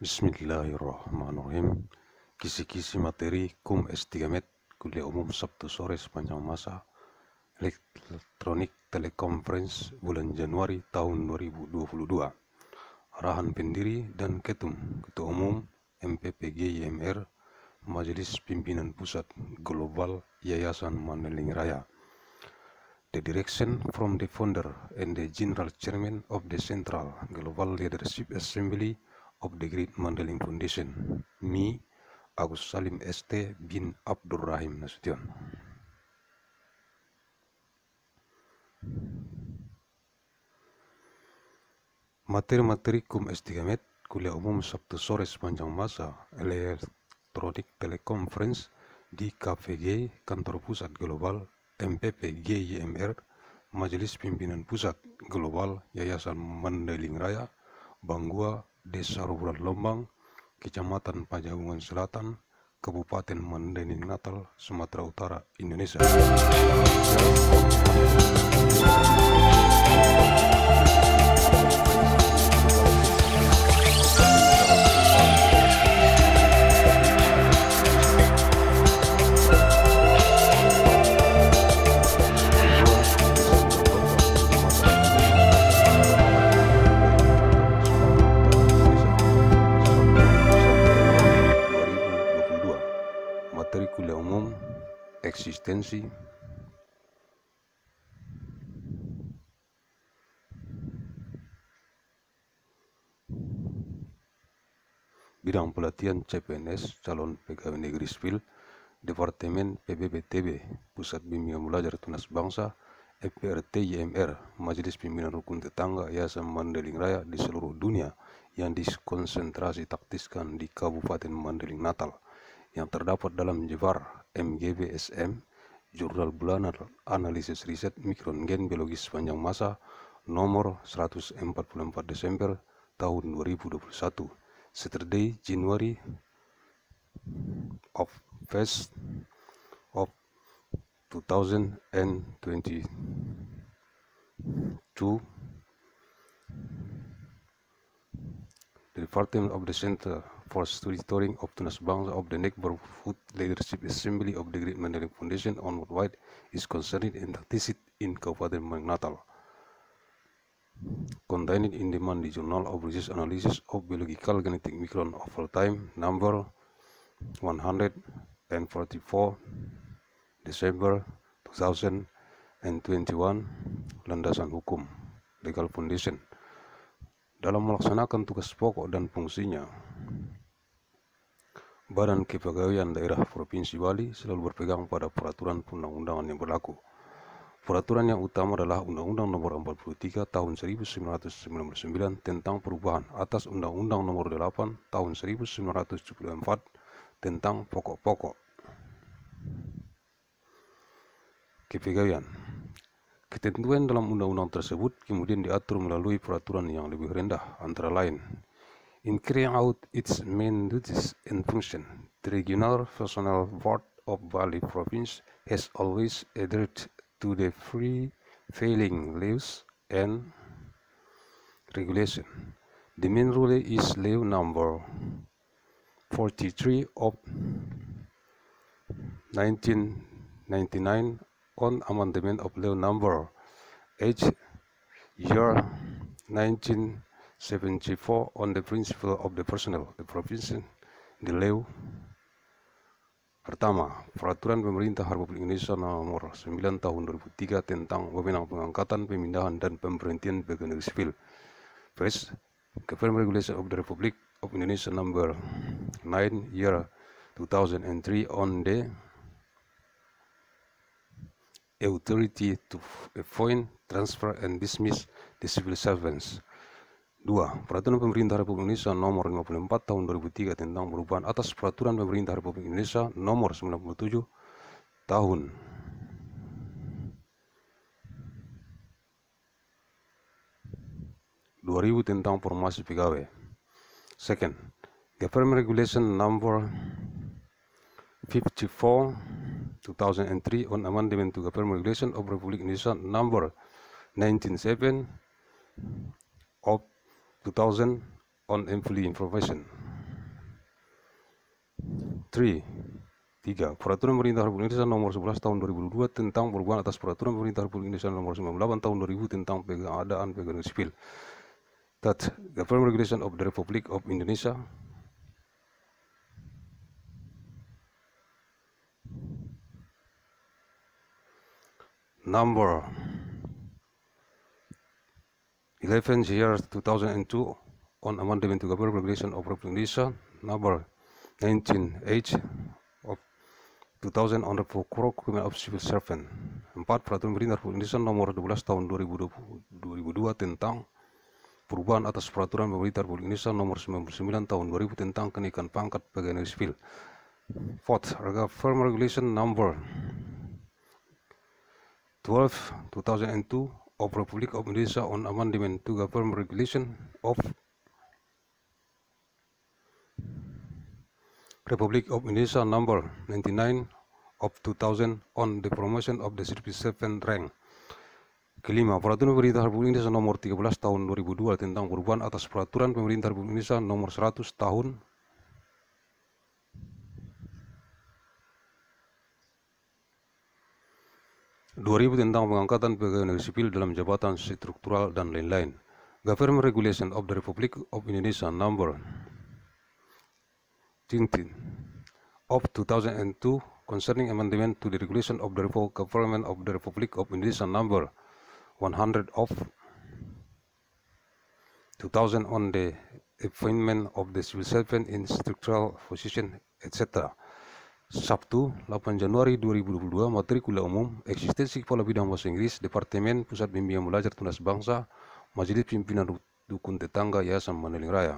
Bismillahirrahmanirrahim. Kisi-kisi materi Kum S3 Kuliah Umum Sabtu sore sepanjang masa elektronik telekonferensi bulan Januari tahun 2022. Arahan pendiri dan Ketua Umum MPPG YMR Majelis Pimpinan Pusat Global Yayasan Mandailing Raya. The direction from the founder and the General Chairman of the Central Global Leadership Assembly of the Great Mandailing Foundation, me, Agus Salim ST bin Abdurrahim Nasution. Materi-materi Kum S3 Kuliah Umum Sabtu sore sepanjang masa elektronik telekonferensi di KVG Kantor Pusat Global MPPG YMR Majelis Pimpinan Pusat Global Yayasan Mandailing Raya Banggua Desa Ruburan Lombang, Kecamatan Pajagungan Selatan, Kabupaten Mandailing, Natal, Sumatera Utara, Indonesia. Materi kuliah umum eksistensi, bidang pelatihan CPNS calon pegawai negeri sipil, Departemen PBBTB Pusat Bimbingan Belajar Tunas Bangsa, FPRT YMR Majelis Pimpinan Rukun Tetangga Yayasan Mandailing Raya di seluruh dunia yang dikonsentrasi taktiskan di Kabupaten Mandailing Natal, yang terdapat dalam Jevar MGBSM Jurnal Bulanan Analisis Riset Mikrogen Biologis sepanjang masa nomor 144 Desember tahun 2021, Saturday January of 1st of 2022. The Department of the Center for Monitoring of Tunas Bangsa of the Neighborhood Leadership Assembly of the Great Mandailing Foundation on worldwide is concerned and practiced in Kabupaten Mandailing Natal. Contained in the Mandi Journal of Research Analysis of Biological Genetic Micron of Time number 144 Desember 2021, landasan hukum Legal Foundation. Dalam melaksanakan tugas pokok dan fungsinya, Badan Kepegawaian Daerah Provinsi Bali selalu berpegang pada peraturan perundang-undangan yang berlaku. Peraturan yang utama adalah Undang-Undang Nomor 43 Tahun 1999 tentang perubahan atas Undang-Undang Nomor 8 Tahun 1974 tentang pokok-pokok kepegawaian. Ketentuan dalam undang-undang tersebut kemudian diatur melalui peraturan yang lebih rendah, antara lain: in carrying out its main duties and function, the Regional Personnel Board of Bali Province has always adhered to the prevailing laws and regulation. The main rule is Law Number 43 of 1999 on amendment of Law Number 8 year 1974 on the principle of the personnel, the provision, the law. Pertama, Peraturan Pemerintah Republik Indonesia Nomor 9 Tahun 2003 tentang wewenang pengangkatan, pemindahan, dan pemberhentian pegawai negeri sipil. First, Government Regulation of the Republic of Indonesia Number 9 year 2003 on the authority to appoint, transfer, and dismiss the civil servants. 2. Peraturan Pemerintah Republik Indonesia Nomor 54 Tahun 2003 tentang perubahan atas Peraturan Pemerintah Republik Indonesia Nomor 97 Tahun 2000 tentang formasi pegawai. Second, Government Regulation Number 54 2003 on amendment to Government Regulation of Republic Indonesia Number 197 of 2000 on employee information. 3. Peraturan Pemerintah Republik Indonesia Nomor 11 Tahun 2002 tentang perubahan atas Peraturan Pemerintah Republik Indonesia Nomor 98 Tahun 2000 tentang pengadaan pegawai sipil. That Government Regulation of the Republic of Indonesia. Number 11 year 2002 on amendment to Government Regulation of Republic Indonesia Number 19H of 2000 on the Procurement of Civil Servant. 4. Peraturan Pemerintah Republik Indonesia Nomor 12 Tahun 2002 tentang perubahan atas Peraturan Pemerintah Republik Indonesia Nomor 99 Tahun 2000 tentang kenaikan pangkat pegawai negeri sipil. 4. Government Regulation Number 12 2002 of Republic of Indonesia on amendment to Government Regulation of Republic of Indonesia Number 99 of 2000 on the promotion of the civil servant rank. Kelima, Peraturan Pemerintah Republik Indonesia Nomor 13 Tahun 2002 tentang perubahan atas Peraturan Pemerintah Republik Indonesia Nomor 100 Tahun 2000 tentang pengangkatan pegawai negeri sipil dalam jabatan struktural dan lain-lain. Government Regulation of the Republic of Indonesia Number 19 of 2002 concerning amendment to the regulation of the government of the Republic of Indonesia Number 100 of 2000 on the appointment of the civil servant in structural position, etc. Sabtu, 8 Januari 2022, materi kuliah umum, eksistensi Kepala Bidang Bahasa Inggris, Departemen Pusat Bimbingan Belajar Tunas Bangsa, Majelis Pimpinan Dukun Tetangga Yayasan Mandailing Raya.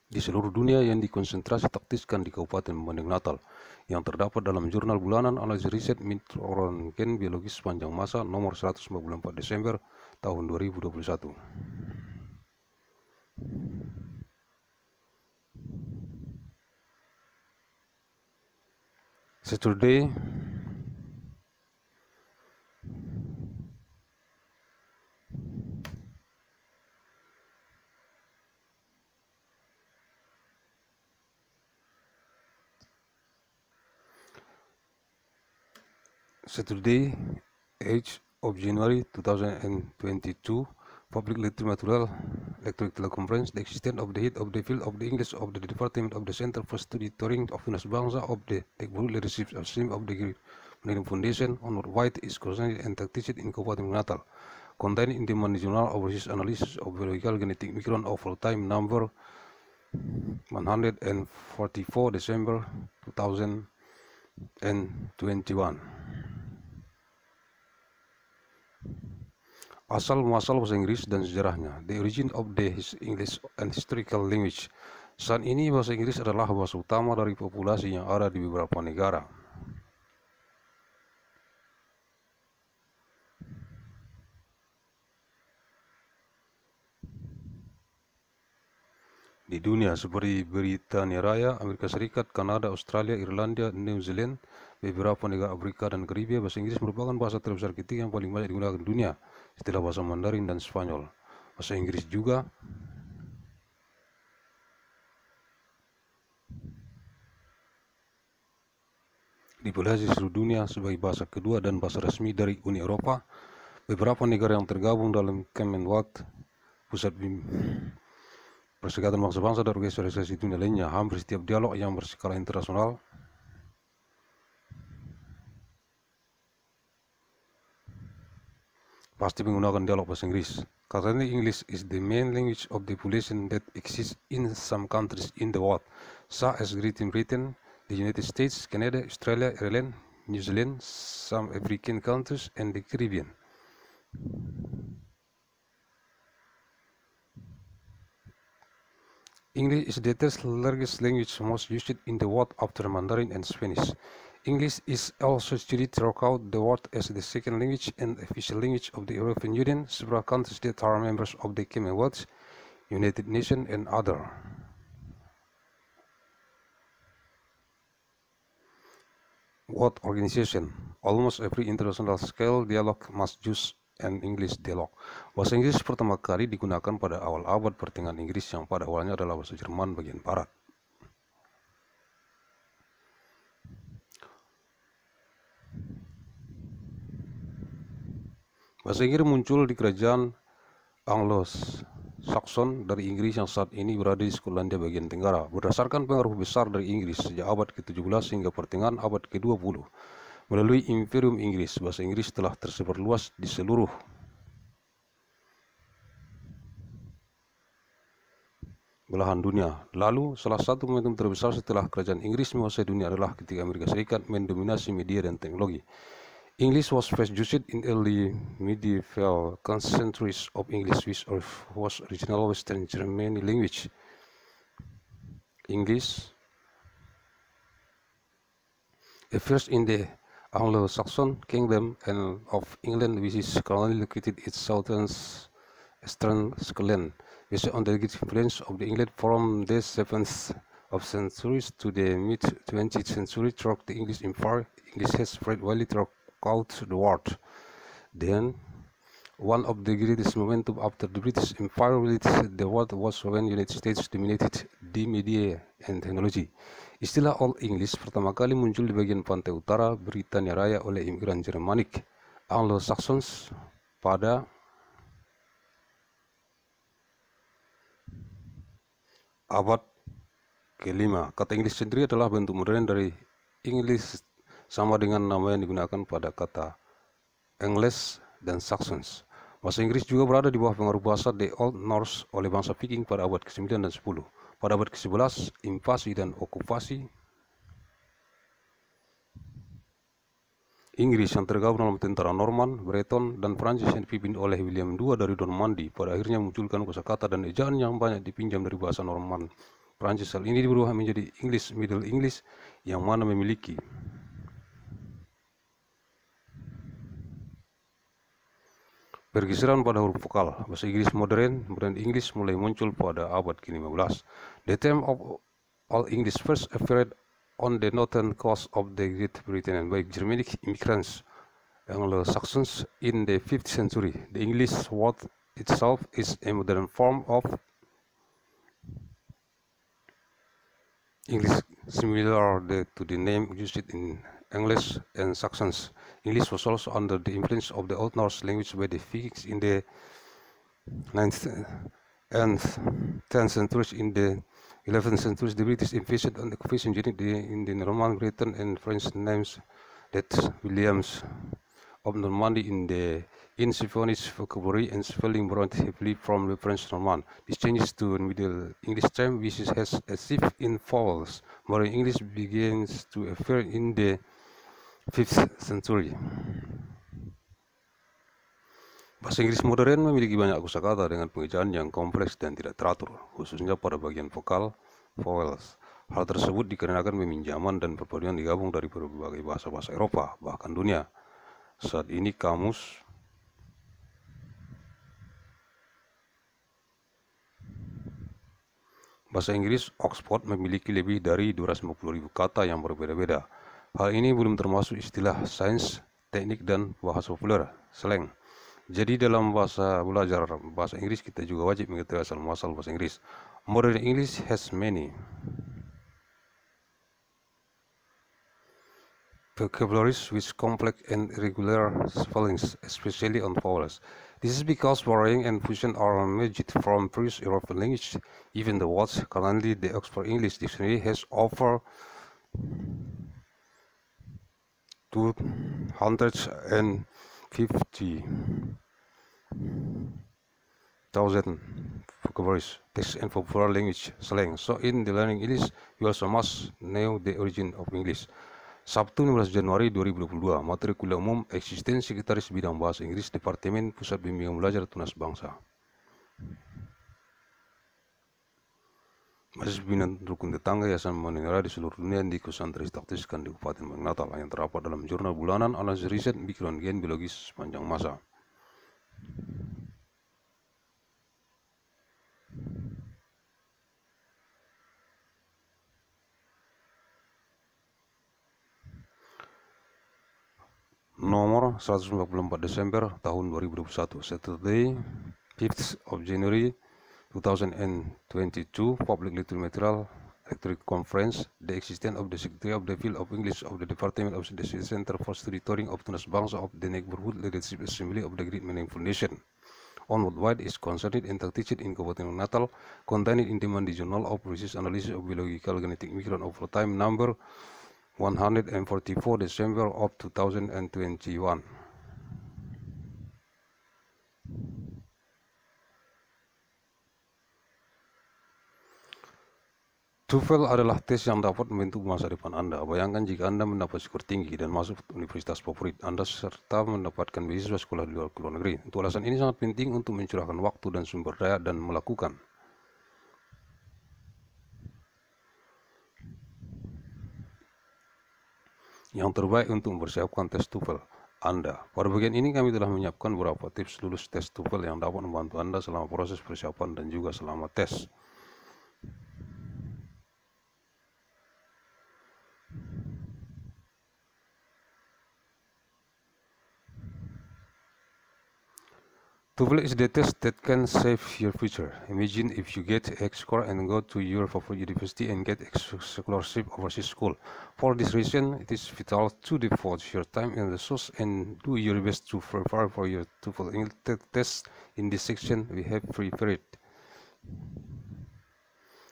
Di seluruh dunia yang dikonsentrasi taktiskan di Kabupaten Mandailing Natal, yang terdapat dalam jurnal bulanan analisis riset mikroorganisme biologis sepanjang masa nomor 144 Desember tahun 2021. Saturday, Saturday, 8th of January 2022, Public Material Electronic Teleconference, the existence of the head of the field of the English of the Department of the Center for Study Touring of Tunas Bangsa of the Teknologi Leadership Stream of the Mandailing Foundation on White is concerned and practiced in Kabupaten Natal, contained in the Journal Overseas Analysis of Biological Genetic Micron of Time number 144 December 2021. Asal-muasal bahasa Inggris dan sejarahnya. The origin of the English and historical language. Saat ini bahasa Inggris adalah bahasa utama dari populasi yang ada di beberapa negara. Di dunia seperti Britania Raya, Amerika Serikat, Kanada, Australia, Irlandia, New Zealand, beberapa negara Afrika dan Karibia, bahasa Inggris merupakan bahasa terbesar ketiga yang paling banyak digunakan di dunia setelah bahasa Mandarin dan Spanyol. Bahasa Inggris juga dipelajari di seluruh dunia sebagai bahasa kedua dan bahasa resmi dari Uni Eropa. Beberapa negara yang tergabung dalam Commonwealth, Pusat Perserikatan Bangsa-Bangsa dan organisasi dunia lainnya, hampir setiap dialog yang berskala internasional pasti menggunakan dialog bahasa Inggris. Currently, English is the main language of the population that exists in some countries in the world, such as Great Britain, the United States, Canada, Australia, Ireland, New Zealand, some African countries, and the Caribbean. English is the third largest language most used in the world after Mandarin and Spanish. English is also studied throughout the world as the second language and official language of the European Union, several countries that are members of the Commonwealth, United Nations, and other. World Organization. Almost every international scale dialogue must use and English dialogue. Bahasa Inggris pertama kali digunakan pada awal abad pertengahan Inggris yang pada awalnya adalah bahasa Jerman bagian barat. Bahasa Inggris muncul di kerajaan Anglo-Saxon dari Inggris yang saat ini berada di Skotlandia bagian tenggara. Berdasarkan pengaruh besar dari Inggris sejak abad ke-17 hingga pertengahan abad ke-20, melalui Imperium Inggris, bahasa Inggris telah tersebar luas di seluruh belahan dunia. Lalu, salah satu momentum terbesar setelah kerajaan Inggris menguasai dunia adalah ketika Amerika Serikat mendominasi media dan teknologi. English was first used in early medieval centuries of English, which was original Western German language. English appears in the Anglo-Saxon Kingdom and of England, which is currently located in southeastern Scotland. Based on the influence of the England from the 7th of centuries to the mid-20th century throughout the English Empire, English has spread widely throughout the world. Then, one of the greatest momentum after the British Empire reached the world was when United States dominated the media and technology. Istilah Old English pertama kali muncul di bagian pantai utara Britania Raya oleh imigran Jermanik Anglo-Saxons pada abad ke-5. Kata Inggris sendiri adalah bentuk modern dari English, sama dengan nama yang digunakan pada kata English dan Saxons. Bahasa Inggris juga berada di bawah pengaruh bahasa The Old Norse oleh bangsa Viking pada abad ke-9 dan 10. Pada abad ke-11, invasi dan okupasi Inggris yang tergabung dalam tentara Norman, Breton, dan Prancis yang dipimpin oleh William II dari Normandy pada akhirnya memunculkan kosakata dan ejaan yang banyak dipinjam dari bahasa Norman Prancis. Hal ini berubah menjadi English Middle English yang mana memiliki pergeseran pada huruf vokal. Bahasa Inggris modern English mulai muncul pada abad ke-15. The term of Old English first appeared on the northern coast of the Great Britain by Germanic immigrants, Anglo-Saxons, in the 5th century. The English word itself is a modern form of English similar to the name used in English and Saxons. English was also under the influence of the Old Norse language by the Vikings in the 9th and 10th centuries. In the 11th century, the British invasion and occupation in the Norman, Breton, and French names that Williams of Normandy in Symphonies vocabulary and spelling borrowed heavily from the French Norman. This changes to Middle English term, which has a shift in vowels. Modern English begins to appear in the 5th century. Bahasa Inggris modern memiliki banyak kosakata dengan pengejaan yang kompleks dan tidak teratur, khususnya pada bagian vokal, vowels. Hal tersebut dikarenakan peminjaman dan perpaduan digabung dari berbagai bahasa-bahasa Eropa, bahkan dunia. Saat ini kamus bahasa Inggris Oxford memiliki lebih dari 250.000 kata yang berbeda-beda. Hal ini belum termasuk istilah sains, teknik, dan bahasa populer, slang. Jadi dalam belajar bahasa Inggris kita juga wajib mengetahui asal-muasal bahasa Inggris. Modern English has many vocabularies with complex and irregular spellings, especially on vowels. This is because borrowing and fusion are merged from previous European language. Even the words currently the Oxford English Dictionary has over 250,000 vocabularies, text and popular language slang. So in the learning English, you also must know the origin of English. Sabtu 15 Januari 2022, materi kuliah umum eksistensi Sekretaris Bidang Bahasa Inggris Departemen Pusat Bimbingan Belajar Tunas Bangsa. Majelis Pimpinan Rukun Tetangga Yayasan Mandailing di seluruh dunia yang ditaktiskan di Kabupaten Natal yang terdapat dalam jurnal bulanan analisis riset mikro dan gen biologis sepanjang masa. nomor 144 Desember tahun 2021, Saturday, 5th of January 2022, Public Material Electronic Conference, the existence of the Secretary of the Field of English of the Department of the Center for Study Touring of Tunas Bangsa of the Neighborhood Leadership Assembly of the Great Meaning Foundation. On what is concerned and teached in Kabupaten Natal, contained in the Mandi Journal of Research Analysis of Biological Genetic Micron of Time number 144 December of 2021. TOEFL adalah tes yang dapat membentuk masa depan Anda. Bayangkan jika Anda mendapat skor tinggi dan masuk universitas favorit Anda serta mendapatkan beasiswa sekolah di luar negeri. Untuk alasan ini sangat penting untuk mencurahkan waktu dan sumber daya dan melakukan yang terbaik untuk mempersiapkan tes TOEFL Anda. Pada bagian ini kami telah menyiapkan beberapa tips lulus tes TOEFL yang dapat membantu Anda selama proses persiapan dan juga selama tes. TOEFL is the test that can save your future. Imagine if you get X score and go to your favorite university and get scholarship overseas school. For this reason, it is vital to devote your time and resources and do your best to prepare for your TOEFL English test. In this section, we have prepared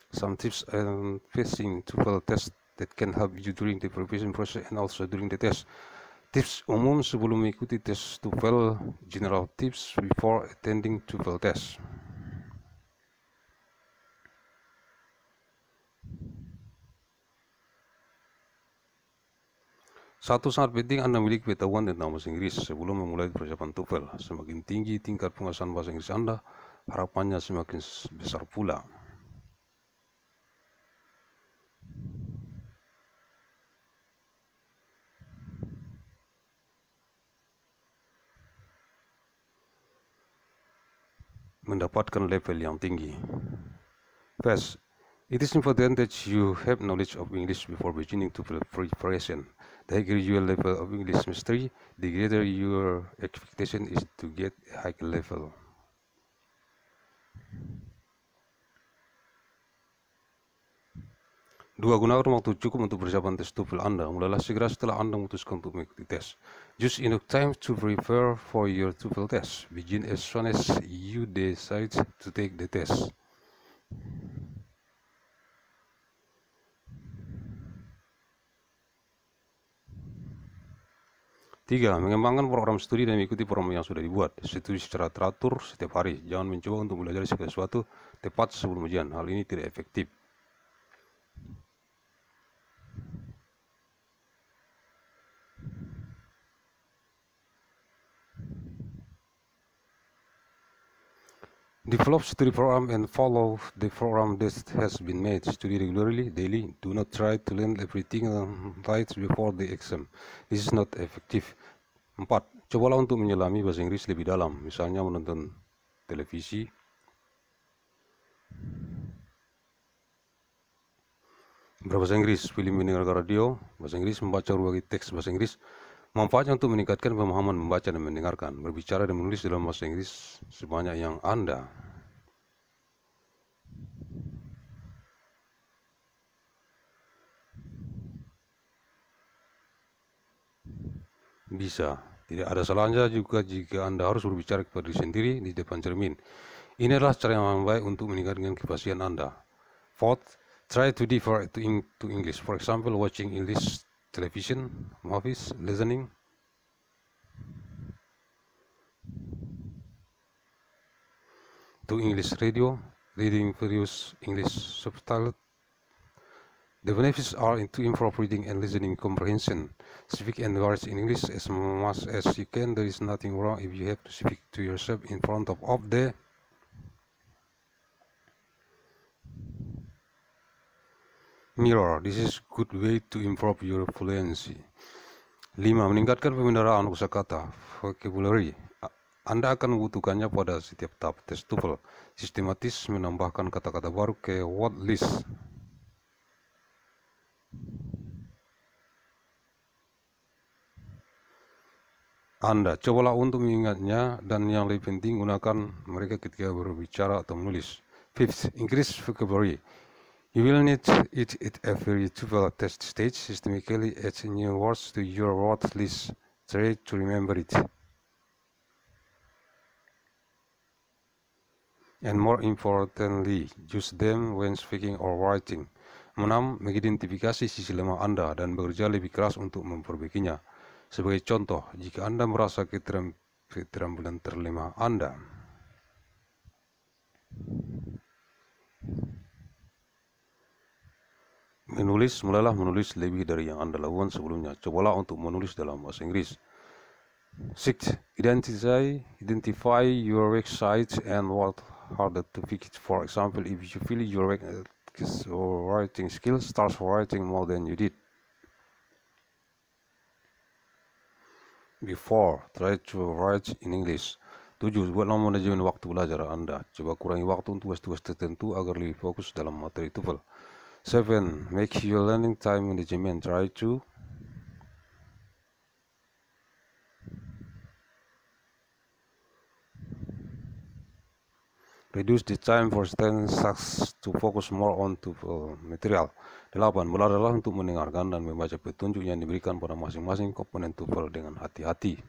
some tips on facing TOEFL test that can help you during the preparation process and also during the test. Tips umum sebelum mengikuti tes TOEFL, general tips before attending TOEFL test. Satu, sangat penting Anda memiliki pengetahuan tentang bahasa Inggris sebelum memulai persiapan TOEFL. Semakin tinggi tingkat penguasaan bahasa Inggris Anda, harapannya semakin besar pula. Mendapatkan level yang tinggi. First, it is important that you have knowledge of English before beginning to preparation. The higher your level of English mastery, the greater your expectation is to get a high level. Dua, gunakan waktu cukup untuk persiapan tes TOEFL Anda. Mulailah segera setelah Anda memutuskan untuk mengikuti tes. Use enough time to prepare for your TOEFL test. Begin as soon as you decide to take the test. Tiga, mengembangkan program studi dan mengikuti program yang sudah dibuat. Studi secara teratur setiap hari. Jangan mencoba untuk belajar sesuatu tepat sebelum ujian. Hal ini tidak efektif. Develop study program and follow the program that has been made. Study regularly, daily. Do not try to learn everything right before the exam. This is not effective. 4. Cobalah untuk menyelami bahasa Inggris lebih dalam, misalnya menonton televisi, berbahasa Inggris, film, mendengarkan radio bahasa Inggris, membaca berbagai teks bahasa Inggris. Manfaatnya untuk meningkatkan pemahaman membaca dan mendengarkan, berbicara dan menulis dalam bahasa Inggris sebanyak yang Anda bisa. Tidak ada salahnya juga jika Anda harus berbicara kepada diri sendiri di depan cermin. Ini adalah cara yang baik untuk meningkatkan kepastian Anda. Fourth, try to defer to English. For example, watching English television, movies, listening to English radio, reading various English subtitles. The benefits are to improve reading and listening comprehension. Speak and words in English as much as you can. There is nothing wrong if you have to speak to yourself in front of the mirror. This is a good way to improve your fluency. 5. Meningkatkan pemindaraan kosakata, vocabulary. Anda akan membutuhkannya pada setiap tahap tes TOEFL. Sistematis menambahkan kata-kata baru ke word list. Anda. Cobalah untuk mengingatnya, dan yang lebih penting, gunakan mereka ketika berbicara atau menulis. Fifth, increase vocabulary. You will need it at every TOEFL test stage. Systematically add new words to your word list. Try to remember it. And more importantly, use them when speaking or writing. 6. Mengidentifikasi sisi lemah Anda dan bekerja lebih keras untuk memperbaikinya. Sebagai contoh, jika Anda merasa keterampilan terlemah Anda, mulailah menulis lebih dari yang Anda lakukan sebelumnya. Cobalah untuk menulis dalam bahasa Inggris. 6. Identify your weak sides and work harder to fix it. For example, if you feel your weak writing skills, start writing more than you did before. Try to write in English. 7. Buatlah manajemen waktu belajar Anda. Coba kurangi waktu untuk tugas-tugas tertentu agar lebih fokus dalam materi TOEFL. 7. Make your learning time management. Try to reduce the time for studying tasks to focus more on TOEFL material. 8. Belajarlah untuk mendengarkan dan membaca petunjuk yang diberikan pada masing-masing komponen TOEFL dengan hati-hati.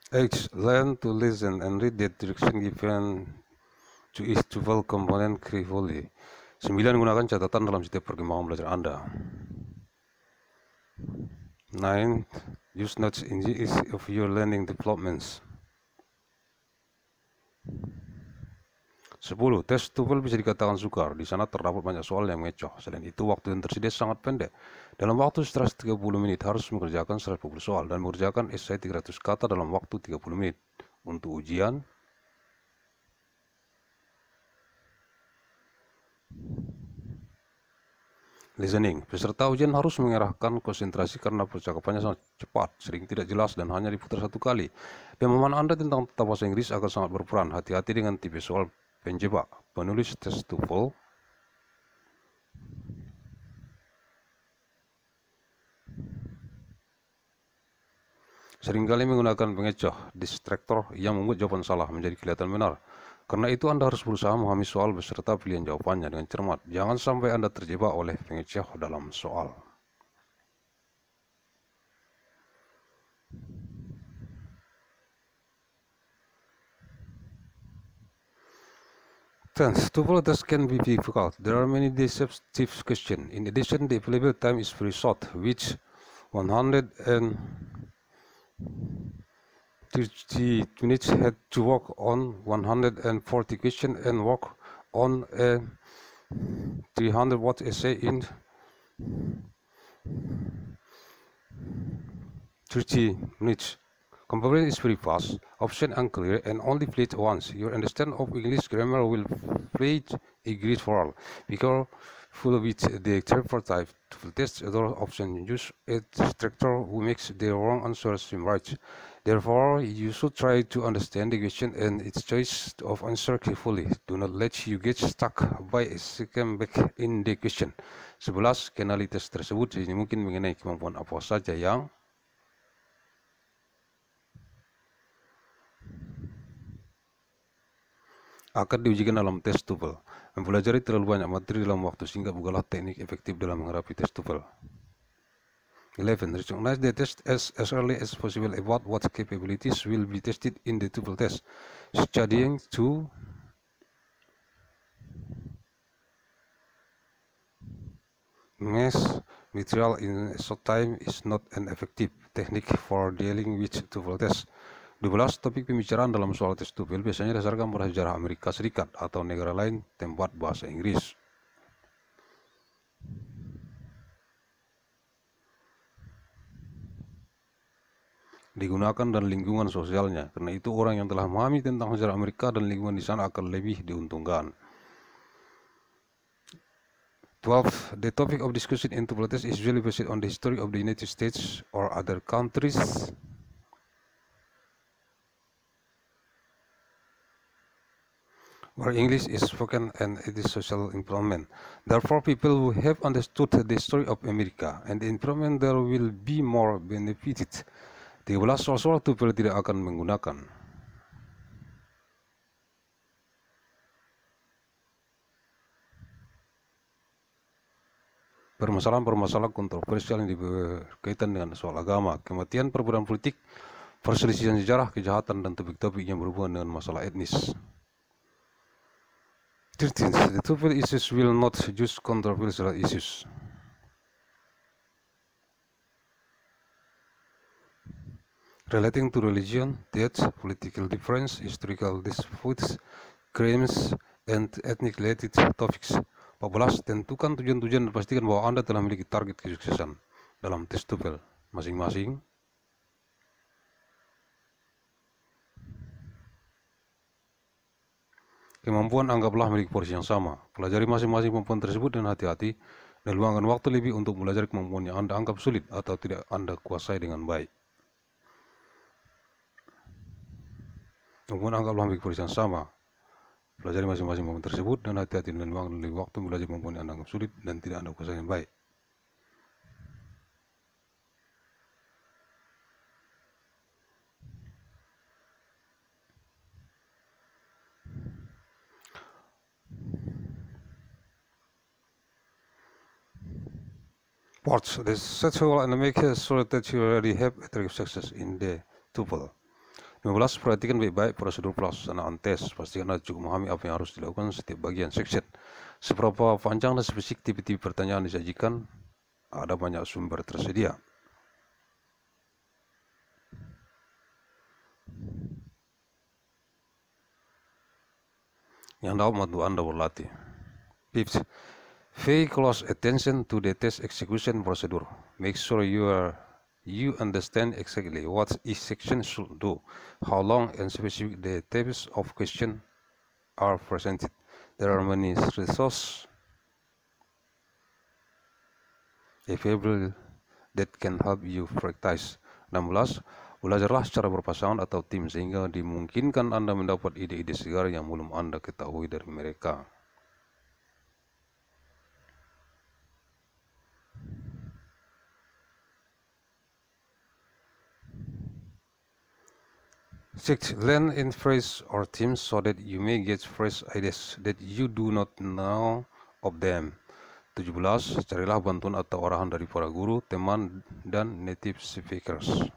H. Learn to listen and read the direction given to each TOEFL component carefully. 9. Gunakan catatan dalam setiap perkembangan belajar Anda. 9. Use notes in each of your learning developments. 10. Tes TOEFL bisa dikatakan sukar. Di sana terdapat banyak soal yang mengecoh. Selain itu, waktu yang tersedia sangat pendek. Dalam waktu 130 menit harus mengerjakan 140 soal dan mengerjakan esai 300 kata dalam waktu 30 menit. Untuk ujian, listening. Peserta ujian harus mengerahkan konsentrasi karena percakapannya sangat cepat, sering tidak jelas, dan hanya diputar satu kali. Pemahaman Anda tentang tata bahasa Inggris akan sangat berperan. Hati-hati dengan tipe soal penjebak. Penulis tes TOEFL seringkali menggunakan pengecoh, distractor, yang membuat jawaban salah menjadi kelihatan benar. Karena itu Anda harus berusaha memahami soal beserta pilihan jawabannya dengan cermat. Jangan sampai Anda terjebak oleh pengecoh dalam soal. Tense. TOEFL test can be difficult. There are many deceptive questions. In addition, the available time is very short, which 130 minutes had to work on 140 questions and work on a 300-word essay in 30 minutes. Comparison is very fast, option unclear, and only played once. Your understanding of English grammar will play a great role. Be careful with the tripartite TOEFL test. Other option use a distractor who makes the wrong answer seem right. Therefore, you should try to understand the question and its choice of answer carefully. Do not let you get stuck by a second back in the question. 11. Kenali tes tersebut. Ini mungkin mengenai kemampuan apa saja yang akan diujikan dalam tes TOEFL. Mempelajari terlalu banyak materi dalam waktu singkat bukanlah teknik efektif dalam menghadapi tes TOEFL. 11. Recognize the test as early as possible about what capabilities will be tested in the TOEFL test. Studying to mass material in a short time is not an effective technique for dealing with TOEFL test. 12. Topik pembicaraan dalam soal tes TOEFL biasanya didasarkan pada sejarah Amerika Serikat atau negara lain tempat bahasa Inggris. Digunakan dan lingkungan sosialnya. Karena itu orang yang telah memahami tentang sejarah Amerika dan lingkungan di sana akan lebih diuntungkan. 12. The topic of discussion in TOEFL test is usually based on the history of the United States or other countries. where English is spoken and it is social improvement. Therefore, people who have understood the story of America and the improvement there will be more benefited. 13 soal TOEFL tidak akan menggunakan. Permasalahan-permasalahan kontroversial yang berkaitan dengan soal agama, kematian, perbedaan politik, perselisihan sejarah, kejahatan, dan topik-topik yang berhubungan dengan masalah etnis. 13. The TOEFL issues will not use controversial issues. Relating to religion, death, political difference, historical disputes, crimes, and ethnic-related topics. 14. Tentukan tujuan-tujuan dan pastikan bahwa Anda telah memiliki target kesuksesan dalam tes TOEFL masing-masing. Kemampuan anggaplah memiliki porsi yang sama. Pelajari masing-masing kemampuan tersebut dan hati-hati dan luangkan waktu lebih untuk belajar kemampuan yang Anda anggap sulit atau tidak Anda kuasai dengan baik. Kemampuan anggaplah memiliki porsi yang sama. Pelajari masing-masing kemampuan tersebut dan hati-hati dan luangkan lebih waktu belajar kemampuan yang Anda anggap sulit dan tidak Anda kuasai dengan baik. Parts. The sexual and make sure that you already have a track of success in the TOEFL. 15. Perhatikan baik-baik prosedur pelaksanaan tes. Pastikan Anda cukup memahami apa yang harus dilakukan setiap bagian section. Seberapa panjang dan spesifik tipe-tipe pertanyaan disajikan, ada banyak sumber tersedia. Yang dapat membantu Anda berlatih. 5. Pay close attention to the test execution procedure. Make sure you understand exactly what each section should do, how long and specific the types of questions are presented. There are many resources available that can help you practice. 16. Belajarlah secara berpasangan atau tim sehingga dimungkinkan Anda mendapat ide-ide segar yang belum Anda ketahui dari mereka. Six, learn in phrase or teams so that you may get fresh ideas that you do not know of them. 17, carilah bantuan atau arahan dari para guru, teman, dan native speakers.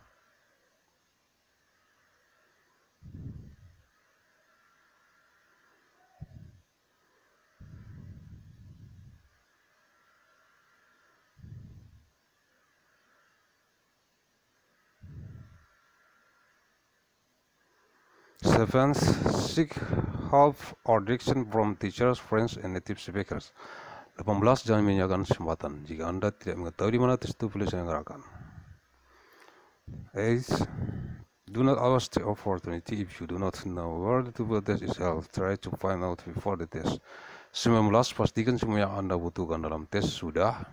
Seventh, seek help or direction from teachers, friends, and native speakers. 18, jangan menyanyiakan kesempatan jika Anda tidak mengetahui di mana tes TOEFL diselenggarakan. 8, do not waste the opportunity if you do not know where the TOEFL test is held. Try to find out before the test. 19, pastikan semua yang Anda butuhkan dalam tes sudah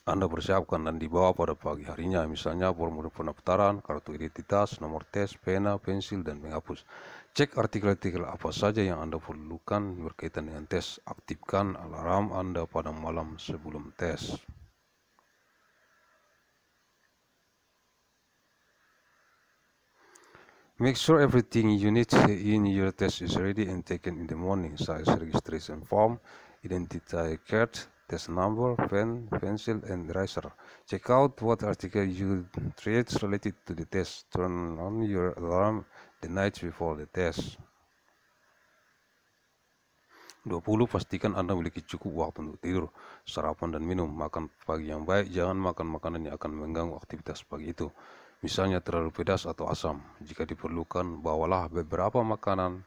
Anda persiapkan dan dibawa pada pagi harinya, misalnya formulir pendaftaran, kartu identitas, nomor tes, pena, pensil, dan penghapus. Cek artikel-artikel apa saja yang Anda perlukan berkaitan dengan tes. Aktifkan alarm Anda pada malam sebelum tes. Make sure everything you need in your test is ready and taken in the morning, such as registration form, identity card, test number, pen, pencil, and eraser. Check out what article you read related to the test. Turn on your alarm the night before the test. 20. Pastikan Anda memiliki cukup waktu untuk tidur, sarapan, dan minum. Makan pagi yang baik, jangan makan makanan yang akan mengganggu aktivitas pagi itu. Misalnya terlalu pedas atau asam. Jika diperlukan, bawalah beberapa makanan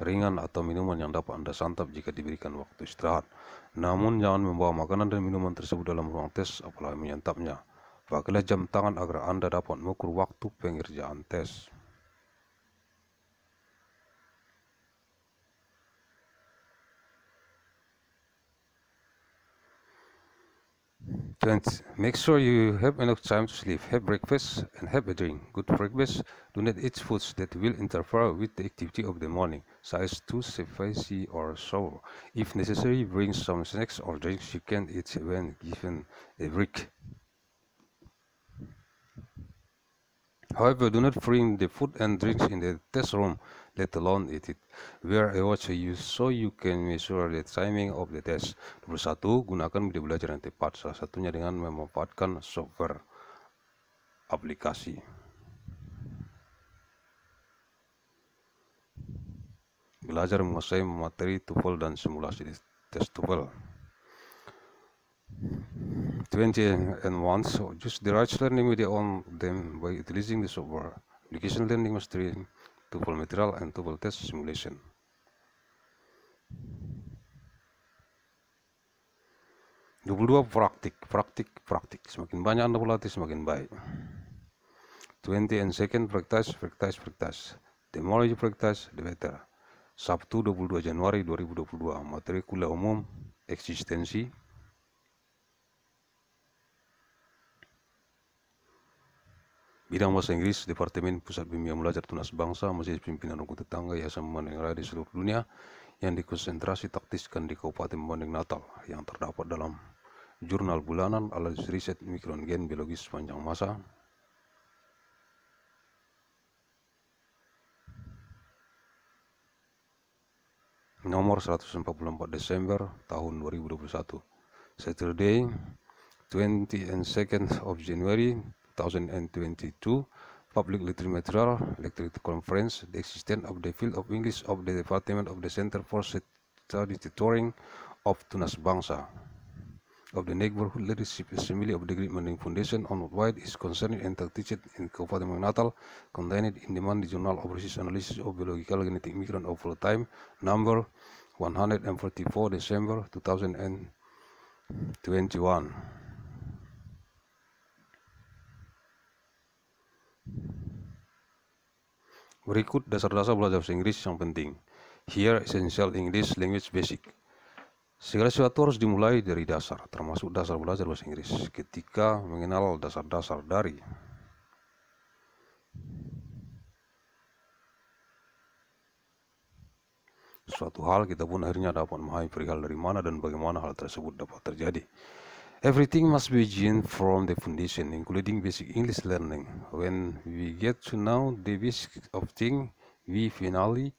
ringan atau minuman yang dapat Anda santap jika diberikan waktu istirahat. Namun jangan membawa makanan dan minuman tersebut dalam ruang tes, apalagi menyantapnya. Pakailah jam tangan agar Anda dapat mengukur waktu pengerjaan tes. 20. Make sure you have enough time to sleep. Have breakfast and have a drink. Good breakfast. Do not eat foods that will interfere with the activity of the morning, such as too spicy or sour. If necessary, bring some snacks or drinks you can eat when given a break. However, do not bring the food and drinks in the test room, let alone eat it. Wear a watch so you can measure the timing of the test. 21. Gunakan media belajar yang tepat, salah satunya dengan memanfaatkan software aplikasi. Belajar menguasai materi TOEFL dan simulasi tes TOEFL. 20 and 1. So use the right learning media on them by utilizing the software. Application learning mastery, TOEFL material, and TOEFL test simulation. 22. Praktik. Semakin banyak Anda berlatih, semakin baik. 20 and second, practice. The more you practice, the better. Sabtu 22 Januari 2022, materi kuliah umum, eksistensi. Bidang Bahasa Inggris, Departemen Pusat Bimbingan Belajar Tunas Bangsa, Majelis Pimpinan Rukun Tetangga Yayasan Mandailing Raya di seluruh dunia yang dikonsentrasi taktiskan di Kabupaten Mandailing Natal, yang terdapat dalam jurnal bulanan alat riset mikron gen biologis sepanjang masa. Nomor 144 Desember tahun 2021. Saturday, 20 and 2nd of January 2022, Public Literature Material, Lecture Conference, the existence of the field of English of the Department of the Center for Study Tutoring of Tunas Bangsa, of the Neighborhood Leadership Assembly of the Great Mandailing Foundation on what is concerned and teached in Kabupaten Natal, contained in the Mandailing Journal of Research Analysis of Biological Genetic Micron of Full Time, number 144 December 2021. Berikut dasar-dasar belajar bahasa Inggris yang penting. Here, essential English language basic. Segala sesuatu harus dimulai dari dasar, termasuk dasar belajar bahasa Inggris. Ketika mengenal dasar-dasar dari suatu hal, kita pun akhirnya dapat memahami perihal dari mana dan bagaimana hal tersebut dapat terjadi. Everything must begin from the foundation, including basic English learning. When we get to know the basics of things, we finally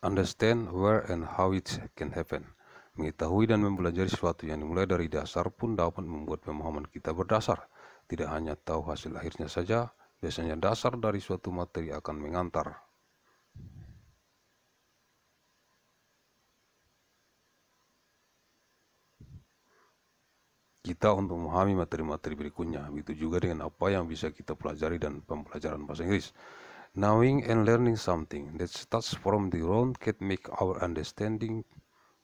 understand where and how it can happen. Mengetahui dan mempelajari sesuatu yang dimulai dari dasar pun dapat membuat pemahaman kita berdasar. Tidak hanya tahu hasil akhirnya saja, biasanya dasar dari suatu materi akan mengantar kita untuk memahami materi-materi berikutnya. Begitu juga dengan apa yang bisa kita pelajari dan pembelajaran bahasa Inggris. Knowing and learning something that starts from the ground can make our understanding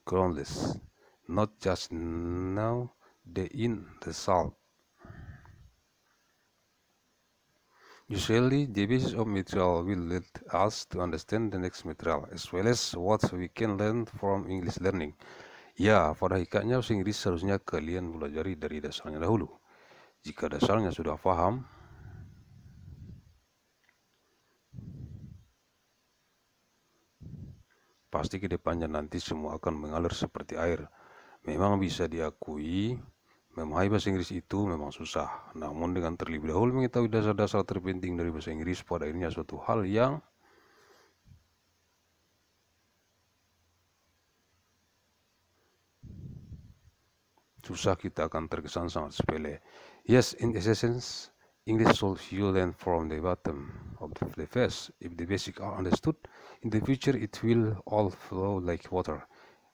groundless, not just know the end result. Usually, the basis of material will lead us to understand the next material, as well as what we can learn from English learning. Ya, pada hakikatnya bahasa Inggris seharusnya kalian pelajari dari dasarnya dahulu. Jika dasarnya sudah paham, pasti ke depannya nanti semua akan mengalir seperti air. Memang bisa diakui, memahami bahasa Inggris itu memang susah. Namun dengan terlebih dahulu mengetahui dasar-dasar terpenting dari bahasa Inggris, pada akhirnya suatu hal yang susah kita akan terkesan sangat sepele. Yes, in essence, English should you learn from the bottom of the first. If the basics are understood, in the future it will all flow like water.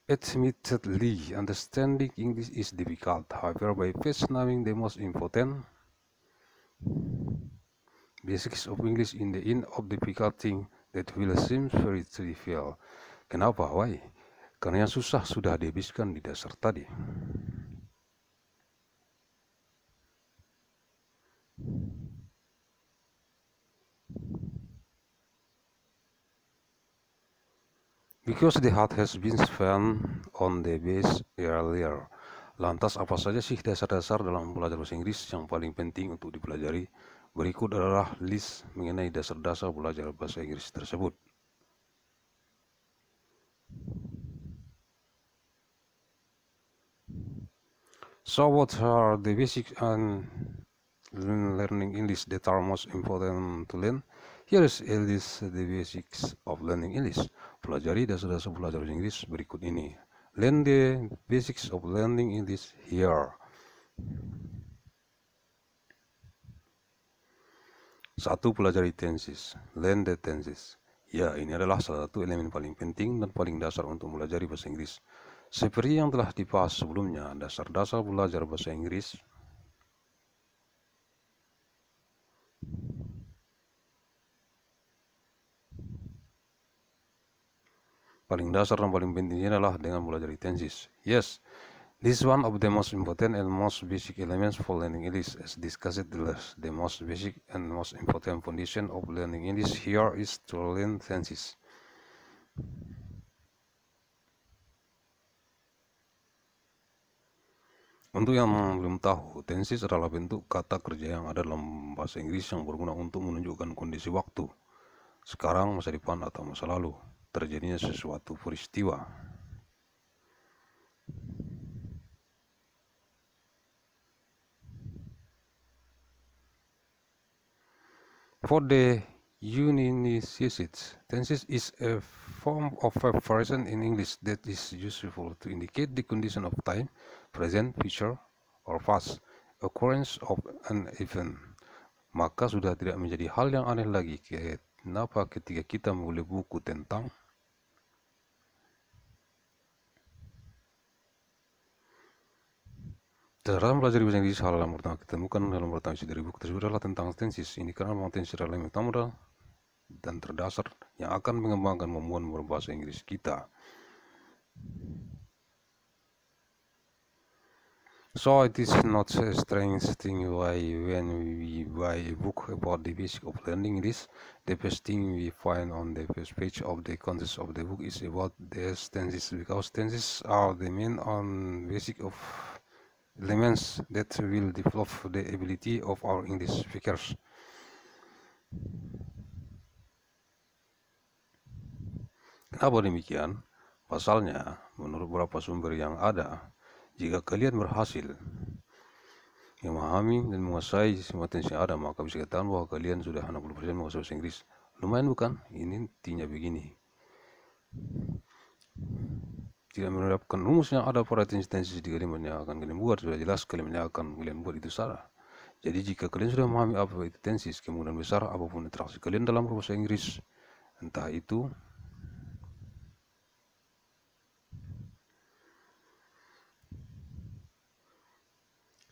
Admittedly, understanding English is difficult. However, by first knowing the most important basics of English in the end of difficult thing, that will seem very trivial. Kenapa? Why? Karena yang susah sudah dihabiskan di dasar tadi. Because the heart has been spent on the base earlier. Lantas apa saja sih dasar-dasar dalam belajar bahasa Inggris yang paling penting untuk dipelajari? Berikut adalah list mengenai dasar-dasar belajar bahasa Inggris tersebut. So what are the basics and learning English that are most important to learn? Here is a list the basics of learning English. Pelajari dasar-dasar belajar bahasa Inggris berikut ini. Learn the basics of learning English here. 1. Pelajari tenses. Learn the tenses. Ya, ini adalah salah satu elemen paling penting dan paling dasar untuk belajar bahasa Inggris. Seperti yang telah dibahas sebelumnya, dasar-dasar belajar bahasa Inggris paling dasar dan paling pentingnya adalah dengan belajar tenses. Yes, this is one of the most important and most basic elements for learning English. As discussed earlier, the most basic and most important foundation of learning English here is to learn tenses. Untuk yang belum tahu, tenses adalah bentuk kata kerja yang ada dalam bahasa Inggris yang berguna untuk menunjukkan kondisi waktu, sekarang, masa depan, atau masa lalu, terjadinya sesuatu peristiwa. For the uninitiated, tenses is a form of verb phrasing in English that is useful to indicate the condition of time, present, future, or past, occurrence of an event. Maka sudah tidak menjadi hal yang aneh lagi kenapa ketika kita memulai buku tentang dalam belajar bahasa Inggris, hal yang pertama kita temukan dalam pertama isi dari buku tersebut adalah tentang tenses. Ini karena memang tenses adalah yang utama dan terdasar yang akan mengembangkan kemampuan berbahasa Inggris kita. So it is not a strange thing why when we buy a book about the basic of learning English, the first thing we find on the first page of the contents of the book is about the tenses, because tenses are the main on basic of elements that will develop the ability of our English speakers. Kenapa demikian? Pasalnya, menurut beberapa sumber yang ada, jika kalian berhasil memahami dan menguasai semua tensi yang ada, maka bisa katakan bahwa kalian sudah 60% menguasai bahasa Inggris. Lumayan bukan? Ini intinya begini. Tidak menerapkan rumus yang ada pada tensi-tensi di kalimat yang akan kalian buat, sudah jelas kalimat yang akan kalian buat itu salah. Jadi jika kalian sudah memahami apa itu tensis, kemungkinan besar apapun interaksi kalian dalam berbahasa Inggris, entah itu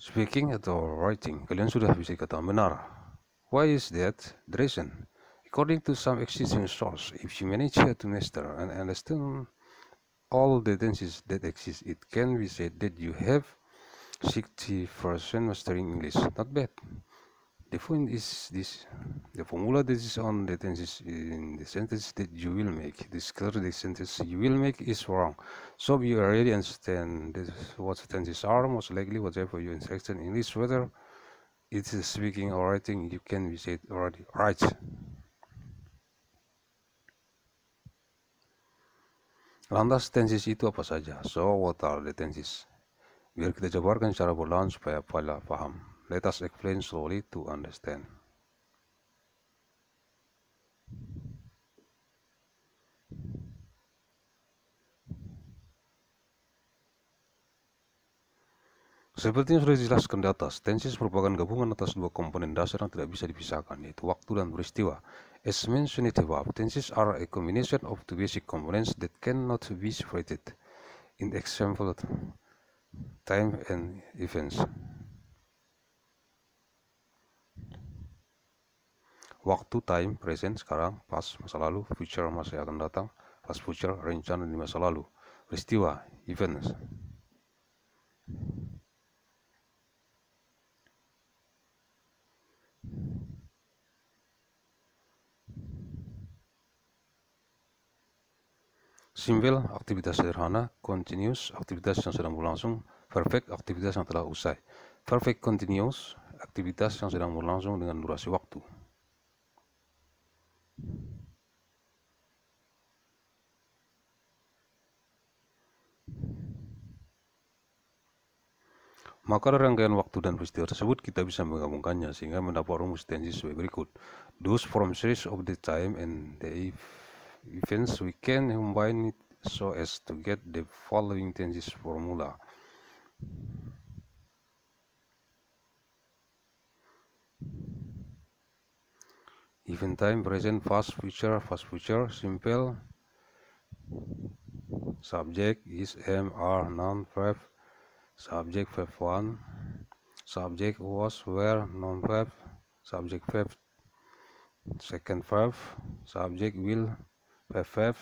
speaking atau writing, kalian sudah bisa kata benar. Why is that? The reason. According to some existing source, if you manage to master and understand all the tenses that exist, it can be said that you have 60% mastering English. Not bad. The point is this: the formula that is on the tenses in the sentence that you will make. This clear the sentence you will make is wrong. So you already understand this, what the tenses are. Most likely, whatever you instruct in English, whether it is speaking or writing, you can be said already right. Lantas tenses itu apa saja? So what are the tenses? Biar kita jabarkan secara perlahan supaya paham. Let us explain slowly to understand. Seperti yang sudah dijelaskan di atas, tenses merupakan gabungan atas dua komponen dasar yang tidak bisa dipisahkan, yaitu waktu dan peristiwa. As mentioned above, tenses are a combination of two basic components that cannot be separated. In example, time and events. Waktu, time, present, sekarang, past, masa lalu, future, masa yang akan datang, past future, rencana di masa lalu, peristiwa, events. Simple, aktivitas sederhana. Continuous, aktivitas yang sedang berlangsung. Perfect, aktivitas yang telah usai. Perfect continuous, aktivitas yang sedang berlangsung dengan durasi waktu. Maka dari rangkaian waktu dan peristiwa tersebut kita bisa menggabungkannya sehingga mendapat rumus tensi sebagai berikut. Those from series of the time and the events we can combine it so as to get the following tenses formula. Event time, present, past, future, simple. Subject is am, are, noun, verb. Subject verb 1. Subject was, were, noun, verb. Subject verb second verb. Subject will, verb.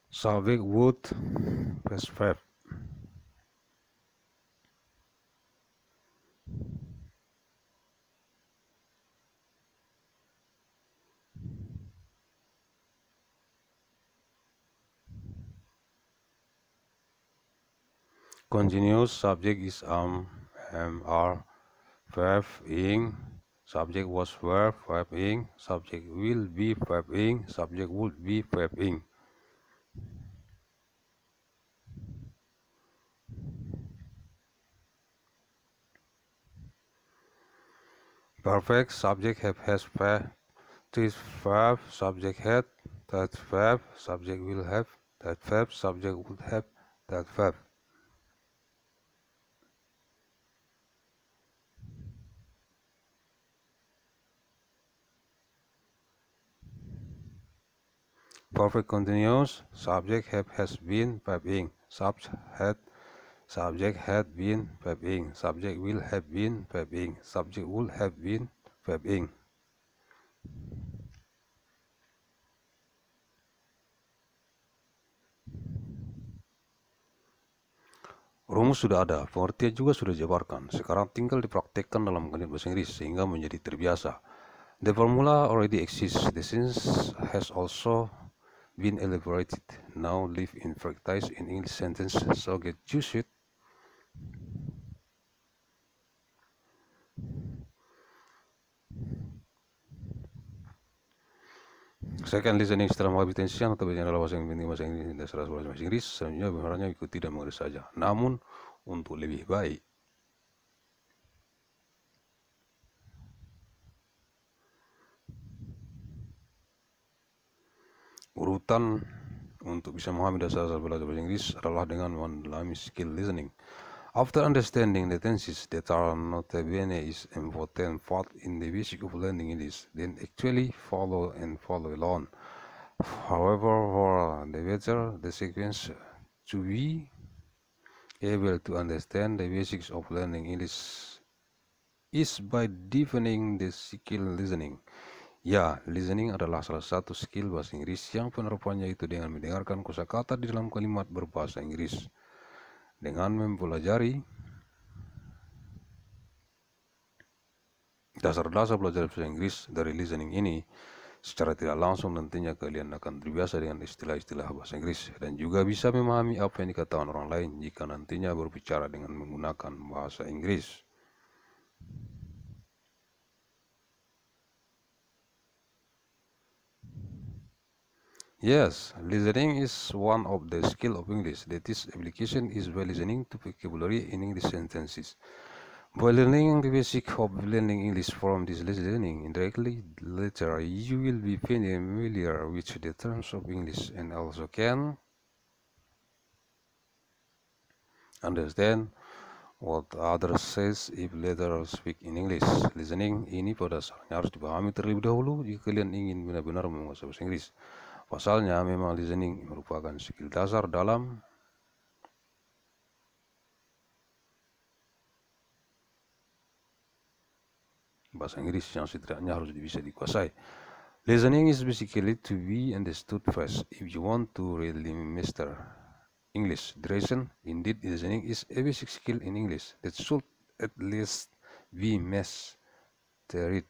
Subject would, past verb. Continuous, subject is am, are, verb ing, subject was, verb ing, subject will be, verb ing, subject would be, verb ing. Perfect, subject have, has, verb, this verb, subject had, that verb, subject will have, that verb, subject would have, that verb. Perfect continuous, subject have, has been, verb ing, subject had been, verb ing, subject will have been, verb ing, subject would have been, verb ing. Rumus sudah ada, pengertian juga sudah dijabarkan. Sekarang tinggal dipraktekkan dalam kalimat bahasa Inggris sehingga menjadi terbiasa. The formula already exists. The sense has also been elaborated. Now live in practice in English sentence, so get used it. Second listening setelah menghadapi tensian atau bicara dalam bahasa Inggris dasar bahasa Inggris, selanjutnya benarnya ikuti dan mengerti saja. Namun untuk lebih baik. Urutan untuk bisa memahami dasar belajar bahasa Inggris adalah dengan mendalami skill listening. After understanding the tenses that are notabene is important part in the basic of learning English, then actually follow along. However, for the better the sequence to be able to understand the basics of learning English is by deepening the skill listening. Ya, listening adalah salah satu skill bahasa Inggris yang penerapannya itu dengan mendengarkan kosakata di dalam kalimat berbahasa Inggris. Dengan mempelajari dasar-dasar belajar bahasa Inggris dari listening ini, secara tidak langsung nantinya kalian akan terbiasa dengan istilah-istilah bahasa Inggris dan juga bisa memahami apa yang dikatakan orang lain jika nantinya berbicara dengan menggunakan bahasa Inggris. Yes, listening is one of the skills of English. That is, application is by listening to vocabulary in English sentences. By learning the basic of learning English from this listening indirectly, later you will be familiar with the terms of English and also can understand what others says if later speak in English. Listening ini pada dasarnya harus dipahami terlebih dahulu jika kalian ingin benar-benar menguasai bahasa Inggris. Pasalnya memang listening merupakan skill dasar dalam bahasa Inggris yang setidaknya harus bisa dikuasai. Listening is basically to be understood first. If you want to really master English, duration, indeed, listening is a basic skill in English that should at least be mastered.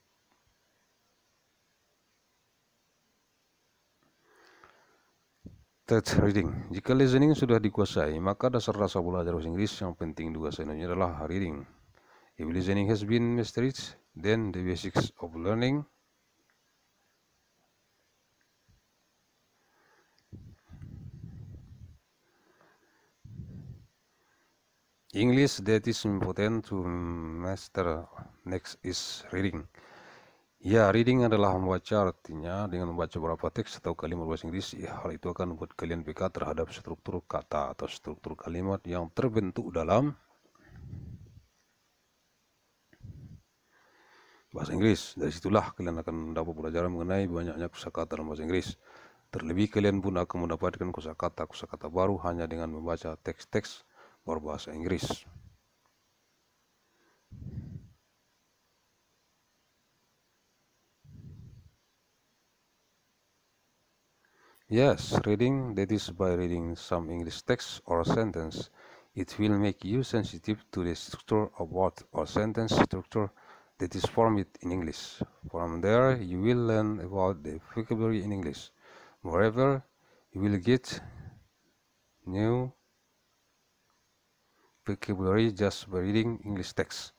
Third, reading. Jika listening sudah dikuasai, maka dasar-dasar belajar bahasa Inggris yang penting juga sebenarnya adalah reading. If listening has been mastered, then the basics of learning English that is important to master. Next is reading. Ya, reading adalah membaca, artinya dengan membaca beberapa teks atau kalimat bahasa Inggris, hal itu akan membuat kalian peka terhadap struktur kata atau struktur kalimat yang terbentuk dalam bahasa Inggris. Dari situlah kalian akan mendapat pelajaran mengenai banyaknya kosakata dalam bahasa Inggris. Terlebih kalian pun akan mendapatkan kosakata baru hanya dengan membaca teks-teks berbahasa Inggris. Yes, reading, that is by reading some English text or sentence. It will make you sensitive to the structure of word or sentence structure that is formed in English. From there, you will learn about the vocabulary in English. Moreover, you will get new vocabulary just by reading English text.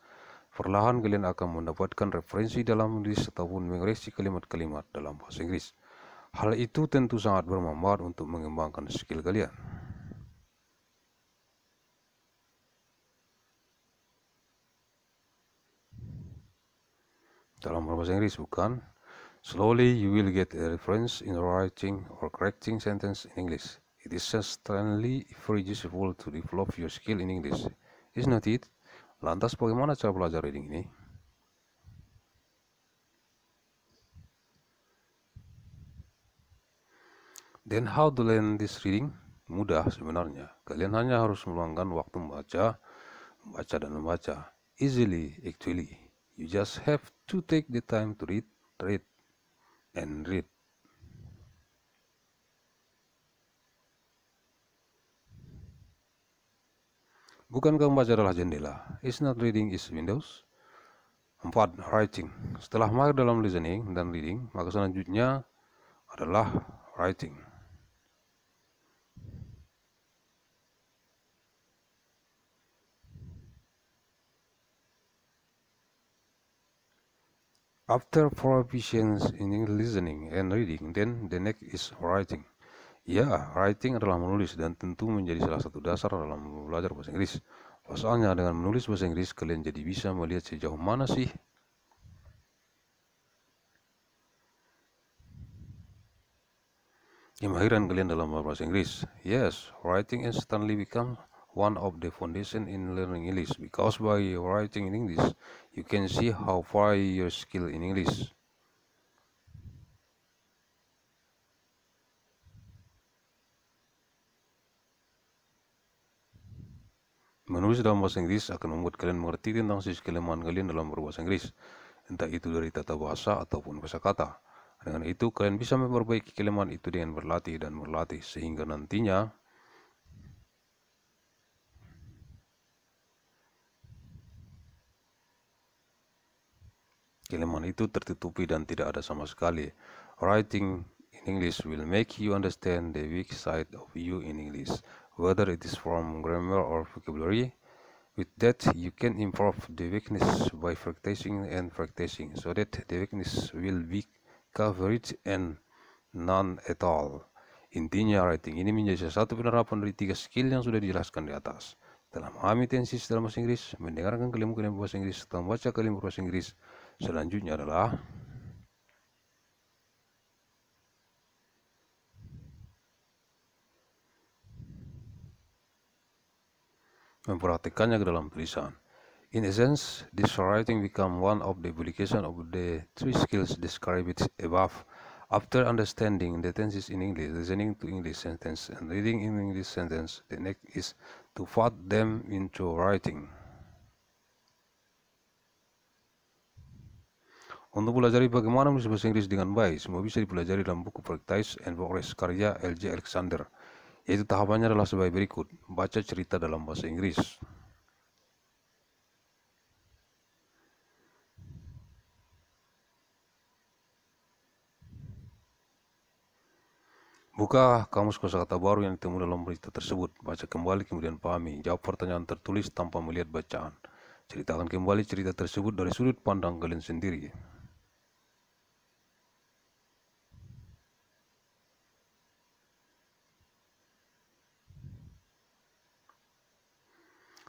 Perlahan kalian akan mendapatkan referensi dalam menulis ataupun mengoreksi kalimat-kalimat dalam bahasa Inggris. Hal itu tentu sangat bermanfaat untuk mengembangkan skill kalian. Dalam berbahasa Inggris, bukan? Slowly you will get a reference in writing or correcting sentence in English. It is certainly very useful to develop your skill in English, is not it? Lantas bagaimana cara belajar reading ini? Then how to learn this reading? Mudah sebenarnya. Kalian hanya harus meluangkan waktu membaca dan membaca. Easily, actually. You just have to take the time to read, and read. Bukankah membaca adalah jendela? Is not reading is windows? 4. Writing. Setelah mahir dalam listening dan reading, maka selanjutnya adalah writing. After proficiency in listening and reading, then the next is writing. Ya, writing adalah menulis dan tentu menjadi salah satu dasar dalam belajar bahasa Inggris. Pasalnya dengan menulis bahasa Inggris, kalian jadi bisa melihat sejauh mana sih kemahiran kalian dalam bahasa Inggris. Yes, writing instantly become one of the foundation in learning English, because by writing in English, you can see how far your skill in English. Menulis dalam bahasa Inggris akan membuat kalian mengerti tentang sisi kelemahan kalian dalam berbahasa Inggris, entah itu dari tata bahasa ataupun kosakata. Dengan itu, kalian bisa memperbaiki kelemahan itu dengan berlatih dan berlatih, sehingga nantinya kelemahan itu tertutupi dan tidak ada sama sekali. Writing in English will make you understand the weak side of you in English, whether it is from grammar or vocabulary. With that, you can improve the weakness by practicing and practicing, so that the weakness will be covered and none at all. Intinya, writing ini menjadi salah satu penerapan dari 3 skill yang sudah dijelaskan di atas. Dalam memahami tenses dalam bahasa Inggris, mendengarkan kalimat-kalimat bahasa Inggris, atau membaca kalimat bahasa Inggris. Selanjutnya adalah mempraktikkannya ke dalam tulisan. In essence, this writing become one of the application of the 3 skills described above. After understanding the tenses in English, listening to English sentence, and reading in English sentence, the next is to put them into writing. Untuk pelajari bagaimana menulis bahasa Inggris dengan baik, semua bisa dipelajari dalam buku Practice and Progress karya L.J. Alexander. Yaitu tahapannya adalah sebagai berikut. Baca cerita dalam bahasa Inggris. Buka kamus kosakata baru yang ditemu dalam berita tersebut. Baca kembali kemudian pahami. Jawab pertanyaan tertulis tanpa melihat bacaan. Ceritakan kembali cerita tersebut dari sudut pandang kalian sendiri.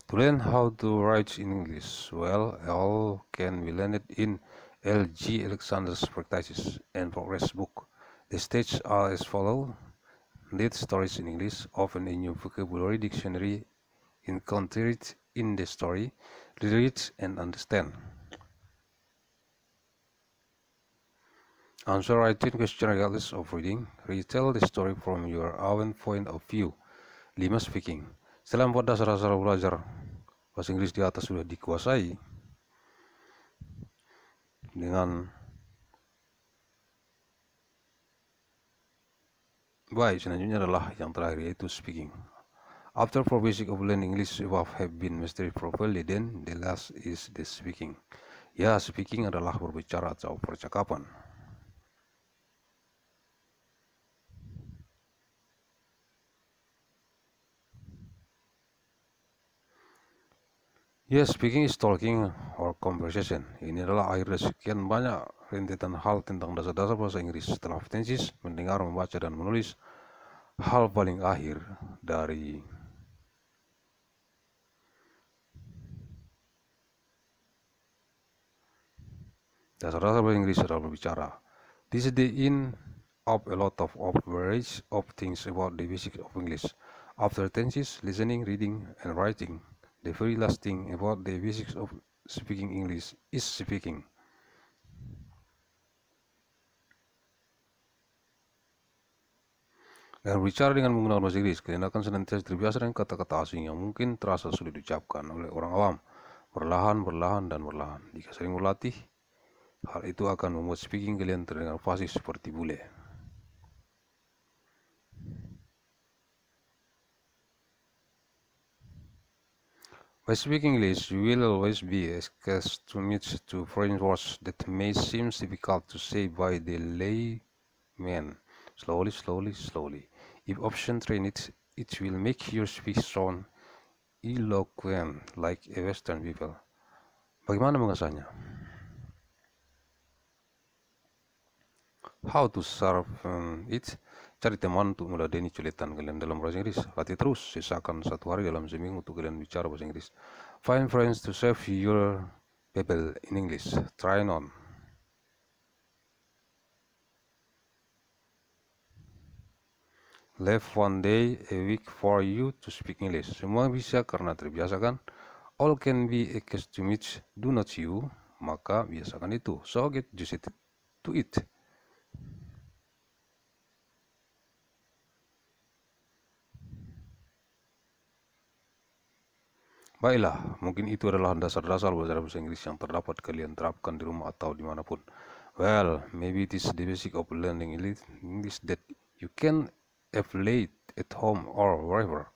To learn how to write in English well, all can be learned in L.G. Alexander's Practices and Progress book. The stages are as follows. Read stories in English, often a new vocabulary dictionary encountered in the story. Read and understand. Answer writing question regardless of reading. Retell the story from your own point of view. 5. Speaking. Setelah membuat dasar-dasar belajar bahasa Inggris di atas sudah dikuasai dengan baik, selanjutnya adalah yang terakhir, yaitu speaking. After 4 basic of learning English above have been mastered properly, then the last is the speaking. Ya, speaking adalah berbicara atau percakapan. Yes, speaking is talking or conversation. Ini adalah akhir dari sekian banyak rentetan hal tentang dasar-dasar bahasa Inggris. Setelah tenses, mendengar, membaca, dan menulis, hal paling akhir dari dasar-dasar bahasa Inggris adalah berbicara. This is the end of a lot of variety of things about the basics of English. After tenses, listening, reading, and writing, the very last thing about the basics of speaking English is speaking. Dengan berbicara dengan menggunakan bahasa Inggris, kalian akan senantiasa terbiasa dengan kata-kata asing yang mungkin terasa sulit diucapkan oleh orang awam. Perlahan, dan perlahan. Jika sering berlatih, hal itu akan membuat speaking kalian terdengar fasih seperti bule. By speaking English, you will always be accustomed to foreign words that may seem difficult to say by the layman. Slowly. If option trained, it will make your speech sound eloquent like a Western people. Bagaimana mengasahnya? How to sharpen it? Cari teman untuk meladeni culitan kalian dalam bahasa Inggris. Latih terus, sisakan 1 hari dalam seminggu untuk kalian bicara bahasa Inggris. Find friends to save your babble in English. Try on. Leave one day a week for you to speak English. Semua bisa karena terbiasa kan? All can be accustomed, do not you? Maka biasakan itu. So get used to it. Baiklah, mungkin itu adalah dasar-dasar belajar bahasa Inggris yang terdapat kalian terapkan di rumah atau dimanapun. Well, maybe it is the basic of learning English that you can apply at home or wherever.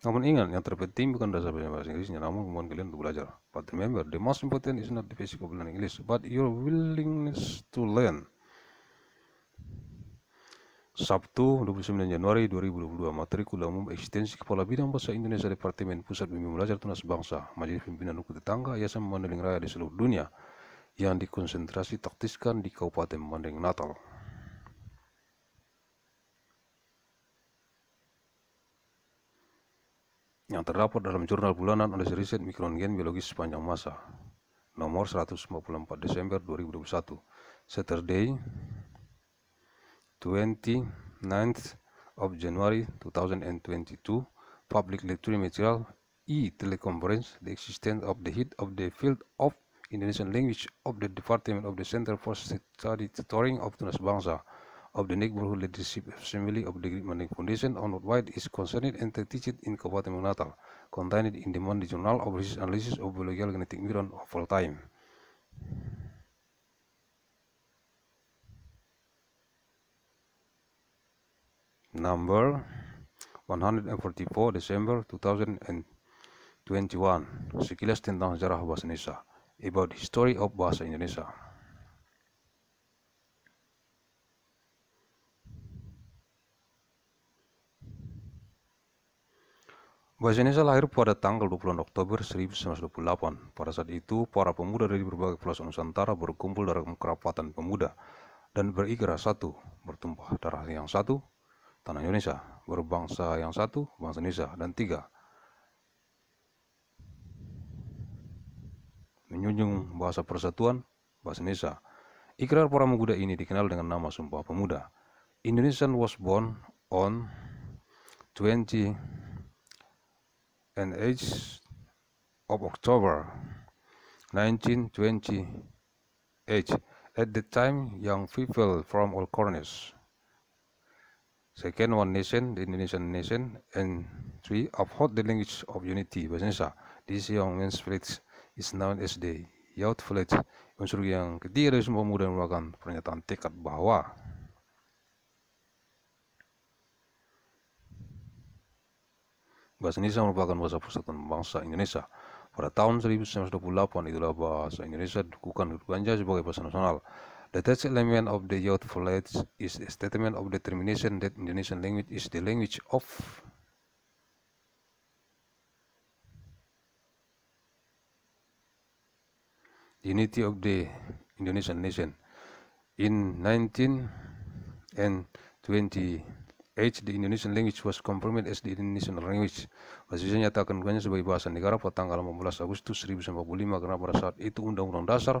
Namun ingat, yang terpenting bukan dasar bahasa Inggrisnya, namun kemampuan kalian untuk belajar. But remember, the most important is not the basic of learning English, but your willingness to learn. Sabtu, 29 Januari 2022, materi Kuliah Umum Eksistensi Kepala Bidang Bahasa Indonesia Departemen Pusat Bimbingan Belajar Tunas Bangsa, Majelis Pimpinan Hukum Tetangga, Yayasan Mandailing Raya di seluruh dunia, yang dikonsentrasi taktiskan di Kabupaten Mandailing, Natal. Yang terdapat dalam jurnal bulanan oleh riset mikroorganisme biologis sepanjang masa, nomor 154 Desember 2021, Saturday, 29th of January 2022, public lecture material, teleconference, the existence of the heat of the field of Indonesian Language of the Department of the Center for Study Tutoring of Tunas Bangsa of the Neighborhood Leadership Assembly of the Mandailing Foundation on what is concerned and teached in Kabupaten Natal, contained in the Monday Journal of Research Analysis of Biological Genetic Neuron of all time. Number 144 Desember 2021. Sekilas tentang sejarah bahasa Indonesia. About the history of bahasa Indonesia. Bahasa Indonesia lahir pada tanggal 20 Oktober 1928. Pada saat itu, para pemuda dari berbagai pelosok Nusantara berkumpul dalam kerapatan pemuda dan berikrar satu, bertumpah darah yang satu, tanah Indonesia, berbangsa yang satu, bangsa Indonesia, dan tiga, menjunjung bahasa persatuan, bahasa Indonesia. Ikrar para pemuda ini dikenal dengan nama Sumpah Pemuda. Indonesian was born on 20 and 8 of October 1928. At that time, young people from all corners. Second, one nation, the Indonesian nation, and three, uphold the language of unity, bahasa Indonesia. This young man's flag is known as the Youth Flag. Unsur yang ketiga dari Sumpah Pemuda merupakan pernyataan tekad bahwa bahasa Indonesia merupakan bahasa persatuan bangsa Indonesia. Pada tahun 1928 itulah bahasa Indonesia dikukuhkan ganja sebagai bahasa nasional. The third element of the Youth Flag is a statement of determination that Indonesian language is the language of unity of the Indonesian nation. In 1928, the Indonesian language was confirmed as the Indonesian language. Bahasa Indonesia nyatakan bukannya sebagai bahasa negara pada tanggal 15 Agustus 1945 karena pada saat itu Undang-Undang Dasar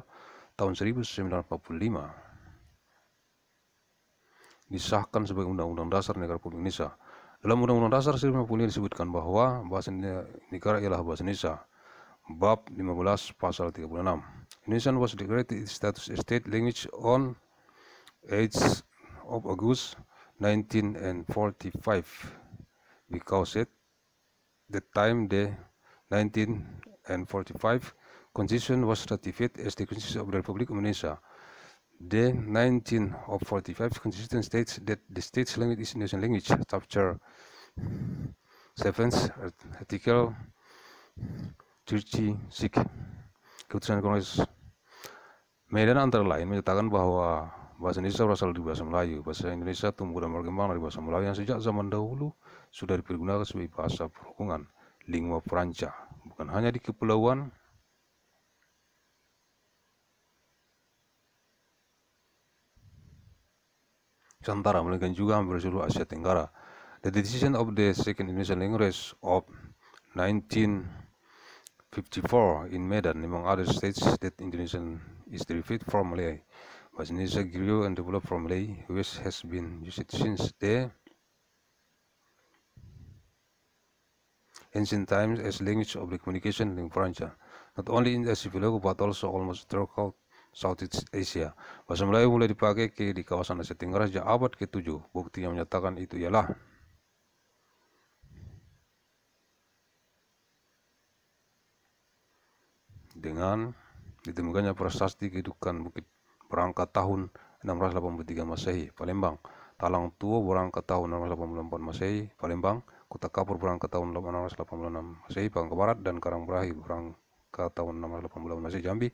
tahun 1945 disahkan sebagai Undang-Undang Dasar Negara Republik Indonesia. Dalam Undang-Undang Dasar 1945 disebutkan bahwa bahasa negara ialah bahasa Indonesia. Bab 15 pasal 36. Indonesian was declared its status as state language on 8 of August 1945 because at the time the 1945 Constitution was ratified as the Constitution of the Republic of Indonesia. The 1945 Constitution states that the state's language is Indonesian language. Chapter 7, Article 36. Keputusan Kongres Medan antara lain menyatakan bahwa bahasa Indonesia berasal dari bahasa Melayu. Bahasa Indonesia tumbuh dan berkembang dari bahasa Melayu yang sejak zaman dahulu sudah dipergunakan sebagai bahasa perhubungan, lingua franca, bukan hanya di kepulauan Nusantara, melainkan juga hampir seluruh Asia Tenggara. The decision of the Second Indonesian Congress of 1954 in Medan, among other states, that Indonesian is derived from Malay. Bahasa Indonesia grew and developed from Malay, which has been used since the ancient times as language of the communication lingua franca, not only in the archipelago but also almost throughout Southeast Asia. Bahasa Melayu mulai dipakai di kawasan Asia Tenggara sejak abad ke-7. Bukti yang menyatakan itu ialah dengan ditemukannya prasasti kedudukan Bukit Berangkat tahun 683 Masehi, Palembang. Talang Tua berangkat tahun 684 Masehi, Palembang. Kota Kapur berangkat tahun 686 Masehi, Pangka Barat, dan Karangberahi berangkat tahun 688 Masehi, Jambi.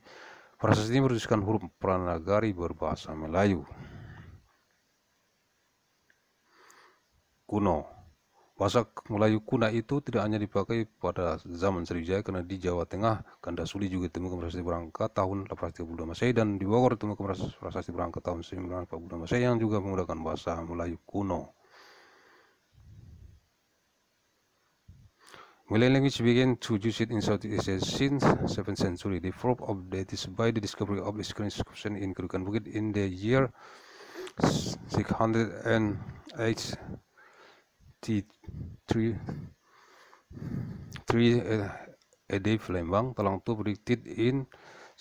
Prasasti ini bertuliskan huruf Pranagari berbahasa Melayu. Kuno. Bahasa Melayu kuno itu tidak hanya dipakai pada zaman Sriwijaya, karena di Jawa Tengah, Kandasuli juga ditemukan prasasti berangkat tahun 832 Masehi, dan di Bogor ditemukan prasasti berangkat tahun 942 Masehi yang juga menggunakan bahasa Melayu kuno. Malay language began to use it in Southeast Asia since 7th century. The proof of that is by the discovery of inscription in Kedukan Bukit in the year 683 AD, Palembang. Talang Tua predicted in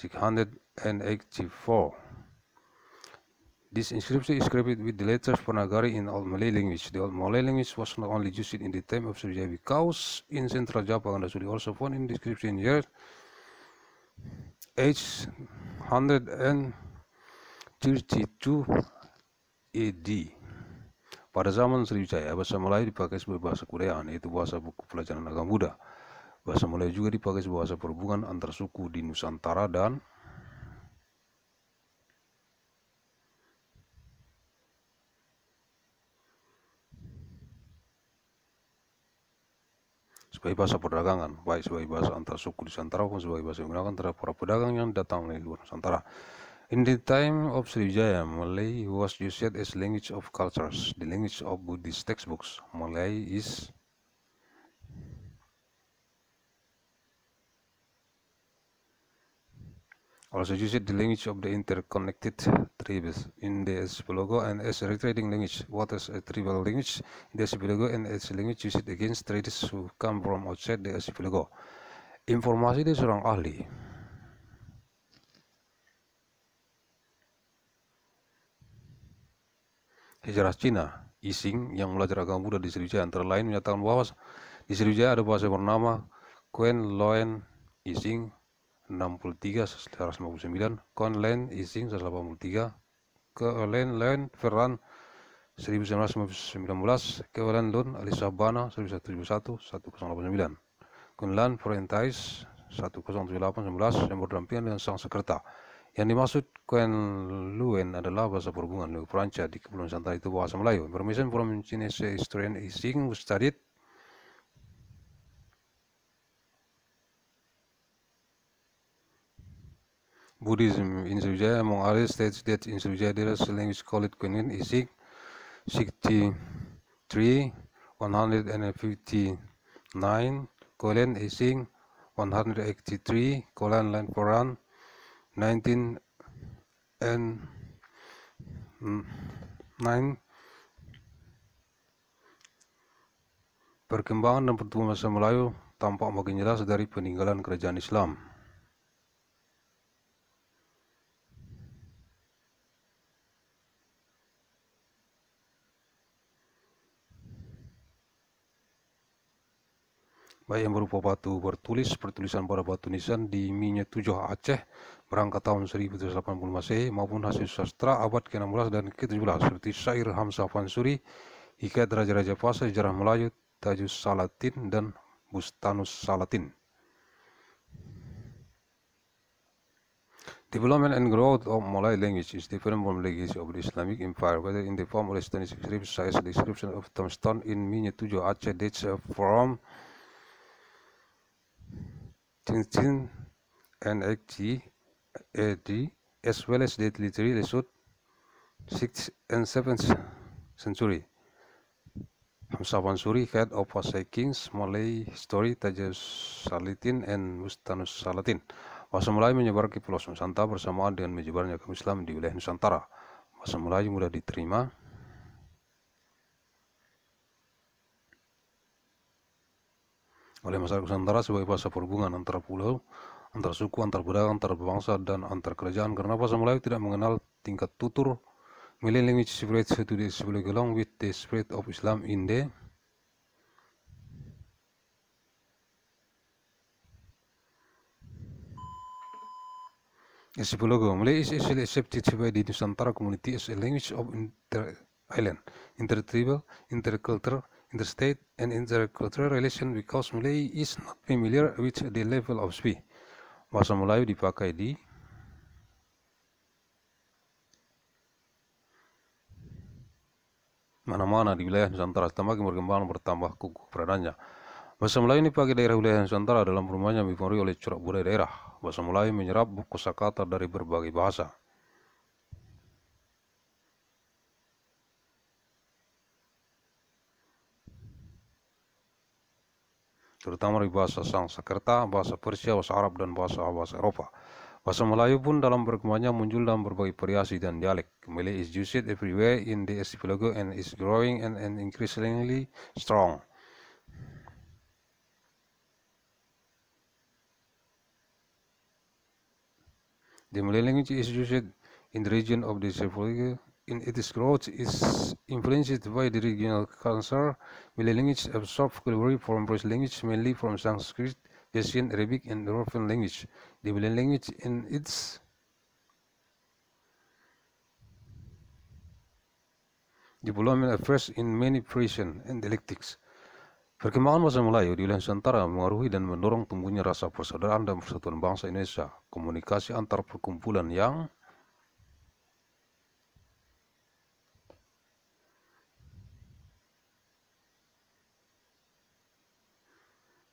684. This inscription is scribed with the letters Panagari in Old Malay language. The Old Malay language was not only used in the time of Sriwijaya because in Central Java and also found in description year H132 AD. Pada zaman Sriwijaya, bahasa Melayu dipakai sebagai bahasa kebudayaan, yaitu bahasa buku pelajaran agama Buddha. Bahasa Melayu juga dipakai sebagai bahasa perhubungan antar suku di Nusantara dan sebagai bahasa perdagangan, baik sebagai bahasa antar suku di Nusantara maupun sebagai bahasa yang digunakan terhadap para pedagang yang datang dari luar Nusantara. In the time of Sriwijaya, Malay was used as language of cultures, the language of Buddhist textbooks. Malay is also used the language of the interconnected tribes in the archipelago and as a trading language. What is a tribal language in the archipelago and as a language used against traders who come from outside the archipelago? Informasi dari seorang ahli. Sejarah Cina, Ising yang belajar agama Buddha di Sriwijaya antara lain menyatakan bahwa di Sriwijaya ada bahasa bernama Kuen Loen Ising 63-159, Kon Len Ising 183, Kelen Len Ferran 1919, Kelen Lun Alisabana 1971, 1089, Kun Lan Forentais 1078-19 yang berdampingan dengan Sang Sakerta. Yang dimaksud Kuen Luen adalah bahasa perhubungan Laut Peranca di Kepulauan Nusantara itu bahasa Melayu. Information from Chinese historian Ising was studied Buddhism in Sriwijaya. Among other states that in Sriwijaya there is a language called Kunin Ising 63 159, Kolen Ising 183, Kolan Lan Foran 19 and 9. Perkembangan dan pertumbuhan bahasa Melayu tampak makin jelas dari peninggalan kerajaan Islam. Baik yang berupa batu bertulis, pertulisan pada batu nisan di Menuju Aceh berangkat tahun 1380 Masehi maupun hasil sastra abad ke-16 dan ke-17 seperti syair Hamzah Fansuri, Hikayat Raja-Raja Fasa, Sejarah Melayu, Tajus Salatin dan Bustanus Salatin. Development and growth of Malay language is different from legacy of the Islamic Empire, whether in the form of Islamic scripts, such as the description of tombstone in Menuju Aceh dates from 10 and 80 AD, as well as the literary result 6th and 7th century. Hamzah Fansuri, Head of Pasai Kings, Malay History, Tajus Salatin, and Bustanus Salatin. Bahasa Melayu menyebar ke Pulau Nusantara bersamaan dengan menyebarnya agama Islam di wilayah Nusantara. Bahasa Melayu mudah diterima oleh masyarakat Nusantara sebagai bahasa perhubungan antar pulau, antar suku, antar budaya, antar bangsa, dan antar kerajaan karena bahasa Melayu tidak mengenal tingkat tutur. Malay language spread to the Sibling along with the spread of Islam in the archipelago. Malay is easily accepted by the Nusantara community as a language of inter-island, inter-tribal, intercultural, interstate, and intercultural relation because Malay is not familiar with the level of speech. Bahasa Melayu dipakai di mana-mana di wilayah Nusantara, semakin berkembang bertambah kukuh peranannya. Bahasa Melayu dipakai daerah wilayah Nusantara dalam rumahnya dipengaruhi oleh corak budaya daerah. Bahasa Melayu menyerap kosakata dari berbagai bahasa. Terutama dari bahasa Sanskerta, bahasa Persia, bahasa Arab, dan bahasa Eropa. Bahasa Melayu pun dalam perkembangannya muncul dalam berbagai variasi dan dialek. Malay is used everywhere in the archipelago and is growing and increasingly strong. The Malay language is used in the region of the Republic. In its growth is influenced by the regional culture. Malay language absorbed vocabulary from Persian language, mainly from Sanskrit, Persian, Arabic, and European language. The Malay language in its development affairs in many Persian and dialectics. Perkembangan bahasa Melayu di wilayah Nusantara mengaruhi dan mendorong tumbuhnya rasa persaudaraan dan persatuan bangsa Indonesia. Komunikasi antar perkumpulan yang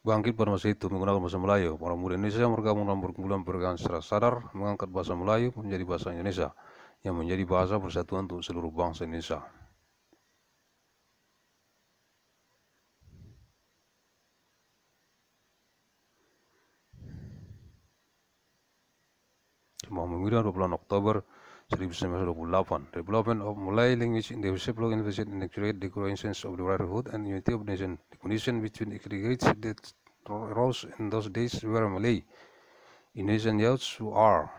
bangkit pada masa itu menggunakan bahasa Melayu. Para muda Indonesia yang bergabung dalam perkumpulan bergabung secara sadar mengangkat bahasa Melayu menjadi bahasa Indonesia yang menjadi bahasa persatuan untuk seluruh bangsa Indonesia. Muhammadiyah 20 Oktober 1928. Development of Malay language in the Republic invested in accurate declarations of the brotherhood and unity of the nation. The condition between aggregates that rose in those days were Malay Indonesian youths who are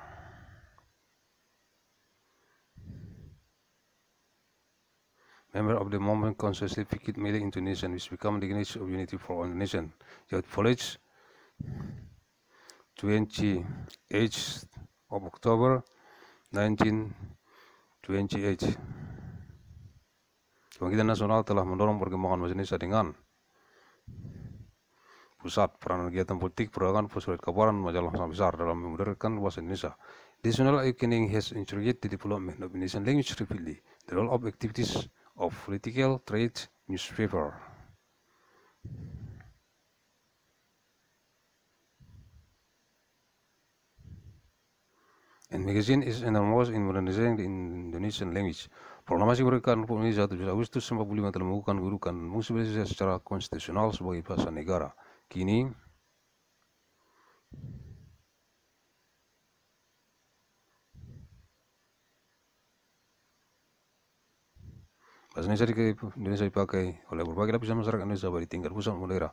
member of the movement consciously picked Malay Indonesian, which become the unity of unity for all the nation. Youth College 28th of October 1928. Kebangkitan nasional telah mendorong perkembangan bahasa Indonesia dengan pusat peranan kegiatan politik, perdagangan, persulit kabaran, majalah besar dalam memodernkan bahasa Indonesia. National awakening has encouraged the development of Indonesian language rapidly. The role of activities of political, trade, newspaper, and magazine is enormous in modernizing the Indonesian language. Proklamasi kemerdekaan Republik Indonesia 7 Agustus 45 telah mengukuhkan kedudukan bahasa Indonesia secara konstitusional sebagai bahasa negara. Kini bahasa Indonesia dipakai oleh berbagai lapisan masyarakat Indonesia baik di tingkat pusat maupun daerah.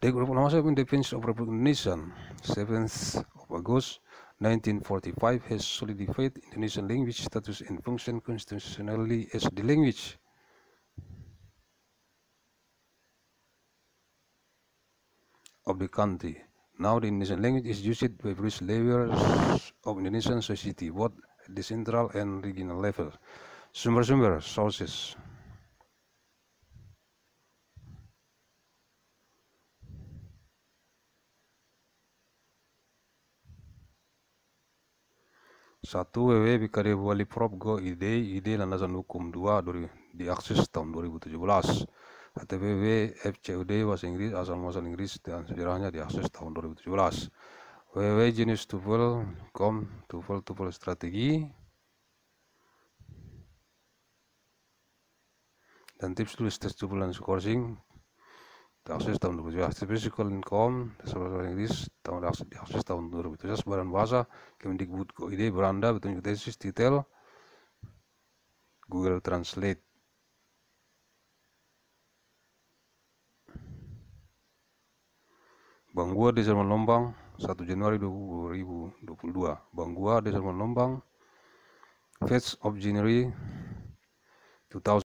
The Proklamasi of Independence of Republic Indonesia 7th of August 1945 has solidified Indonesian language status and function constitutionally as the language of the country. Now the Indonesian language is used by various layers of Indonesian society, both at the central and regional level. Sumber-sumber sources. Satu www.bkd.wali.prop.go.id landasan hukum 2 diakses tahun 2017. http FCUD bahasa Inggris asal muasal Inggris dan sejarahnya diakses tahun 2017. www.genistufel.com tufel strategi dan tips tulis tes tufel dan scoring diakses tahun 2017. Physical.com bahasa Inggris diakses tahun 2017. Badan bahasa Kemendikbud.go.id beranda petunjuk tesis detail Google Translate. Bank Gua Desa Lombang 1 Januari 2022. Bank Gua Desa Lombang 1st of January 2022.